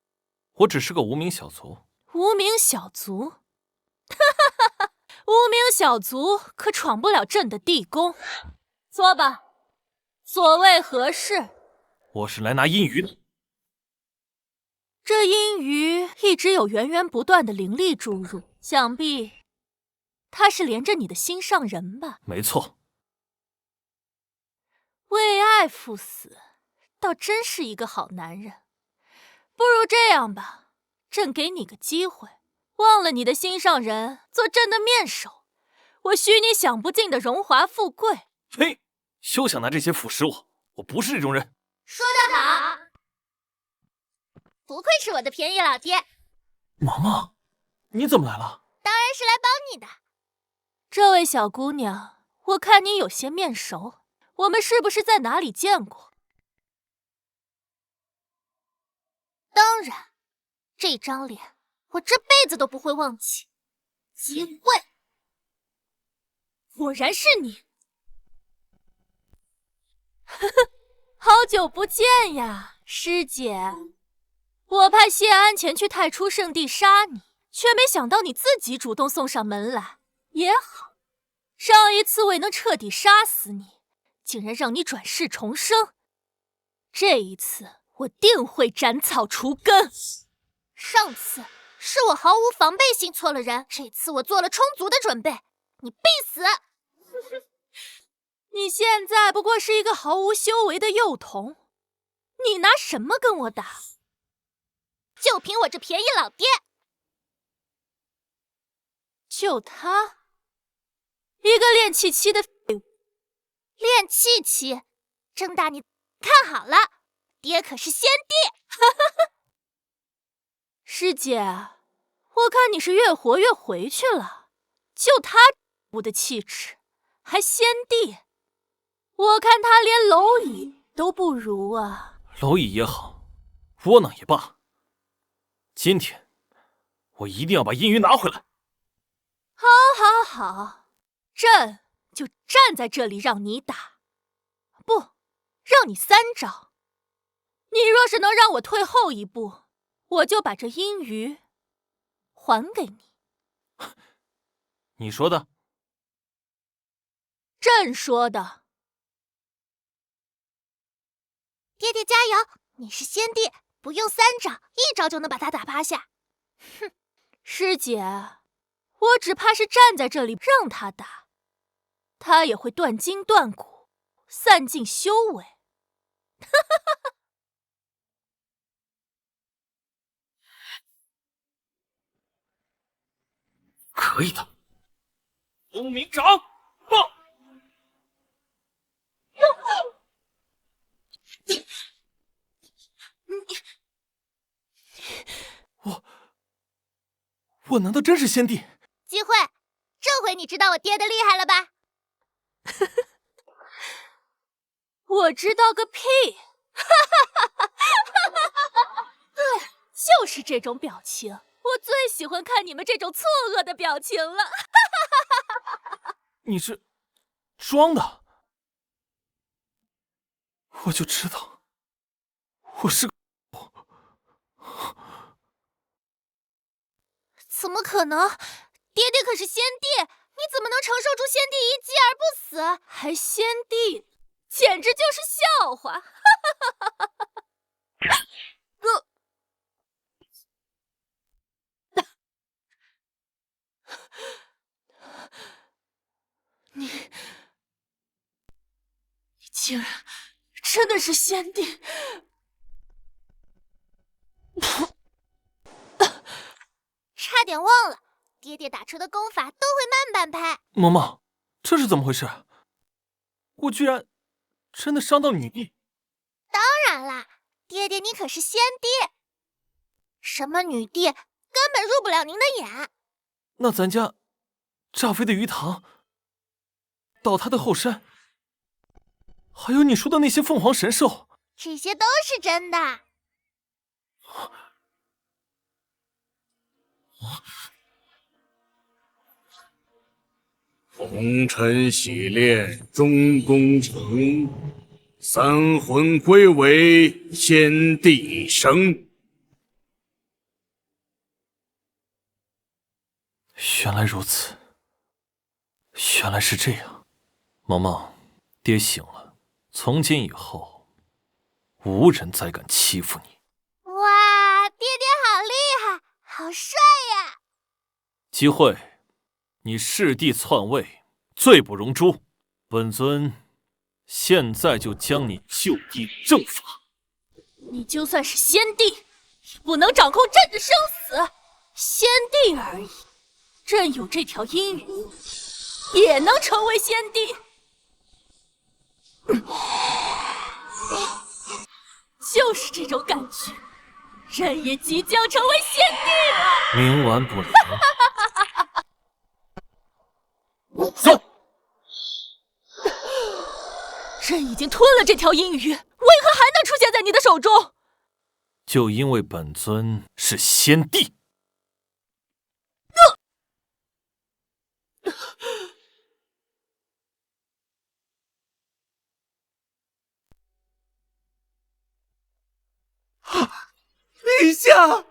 我只是个无名小卒。无名小卒？哈哈哈！无名小卒可闯不了朕的地宫。说吧，所谓何事？我是来拿阴鱼的。这阴鱼一直有源源不断的灵力注入，想必他是连着你的心上人吧？没错。为爱赴死，倒真是一个好男人。不如这样吧，朕给你个机会，忘了你的心上人，做朕的面首，我许你享不尽的荣华富贵。嘿，休想拿这些腐蚀我，我不是这种人。说得好，不愧是我的便宜老爹。萌萌，你怎么来了？当然是来帮你的。这位小姑娘，我看你有些面熟，我们是不是在哪里见过？当然，这张脸我这辈子都不会忘记。机会，果然是你！呵呵，好久不见呀，师姐。我派谢安前去太初圣地杀你，却没想到你自己主动送上门来。也好，上一次未能彻底杀死你，竟然让你转世重生。这一次我定会斩草除根。上次是我毫无防备心错了人，这次我做了充足的准备，你必死！你现在不过是一个毫无修为的幼童，你拿什么跟我打？就凭我这便宜老爹！就他，一个练气期的废物。练气期，睁大你看好了，爹可是先帝！师姐，我看你是越活越回去了。就他我的气质，还先帝，我看他连蝼蚁都不如啊！蝼蚁也好，窝囊也罢，今天我一定要把阴鱼拿回来。好，好，好，朕就站在这里让你打，不，让你3招。你若是能让我退后一步，我就把这阴鱼还给你。你说的？朕说的。爹爹加油！你是先帝，不用3招，1招就能把他打趴下。哼，师姐，我只怕是站在这里让他打，他也会断筋断骨，散尽修为。可以的，聪明长，报！我难道真是先帝？机会，这回你知道我爹的厉害了吧？我知道个屁！对，就是这种表情，我最喜欢看你们这种错愕的表情了。你是装的，我就知道，我是个。怎么可能？爹爹可是先帝，你怎么能承受住先帝一击而不死？还先帝，简直就是笑话！你竟然真的是先帝！差点忘了，爹爹打出的功法都会慢半拍。嬷嬷，这是怎么回事？我居然真的伤到你弟？当然啦，爹爹你可是先帝，什么女帝根本入不了您的眼。那咱家炸飞的鱼塘，倒塌的后山，还有你说的那些凤凰神兽，这些都是真的。红尘洗炼终功成，三魂归为先帝生。原来如此，原来是这样。萌萌，爹醒了，从今以后，无人再敢欺负你。哇，爹爹好厉害，好帅呀！机会，你弑弟篡位，罪不容诛。本尊现在就将你就地正法。你就算是先帝，也不能掌控朕的生死。先帝而已，朕有这条阴云，也能成为先帝。就是这种感觉，朕也即将成为先帝了。冥顽不灵。走。朕已经吞了这条阴鱼，为何还能出现在你的手中？就因为本尊是先帝。陛下！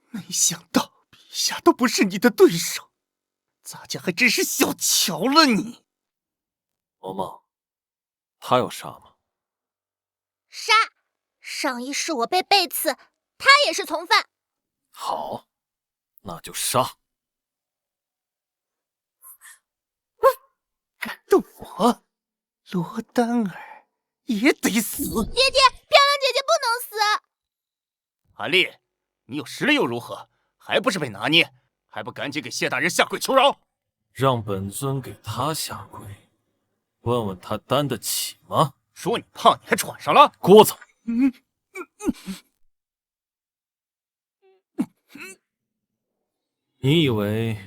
没想到陛下都不是你的对手，咱家还真是小瞧了你。萌萌，他要杀吗？杀！上一世我被背刺，他也是从犯。好，那就杀。敢动我，罗丹儿也得死。爹爹，漂亮姐姐不能死。韩立，你有实力又如何？还不是被拿捏？还不赶紧给谢大人下跪求饶？让本尊给他下跪，问问他担得起吗？说你胖，你还喘上了？聒噪！你以为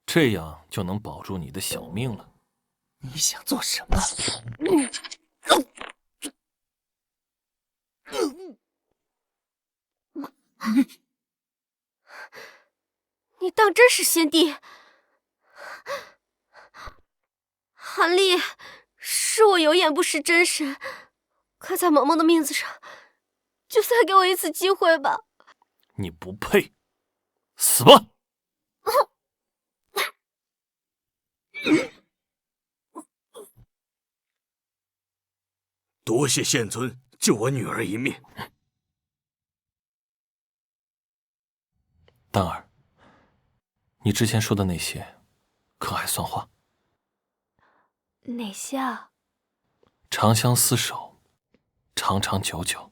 这样就能保住你的小命了？你想做什么？你当真是先帝？韩立，是我有眼不识真神，看在萌萌的面子上，就再给我一次机会吧。你不配，死吧！多谢县尊救我女儿一命。丹儿，你之前说的那些，可还算话？哪些啊？长相厮守，长长久久。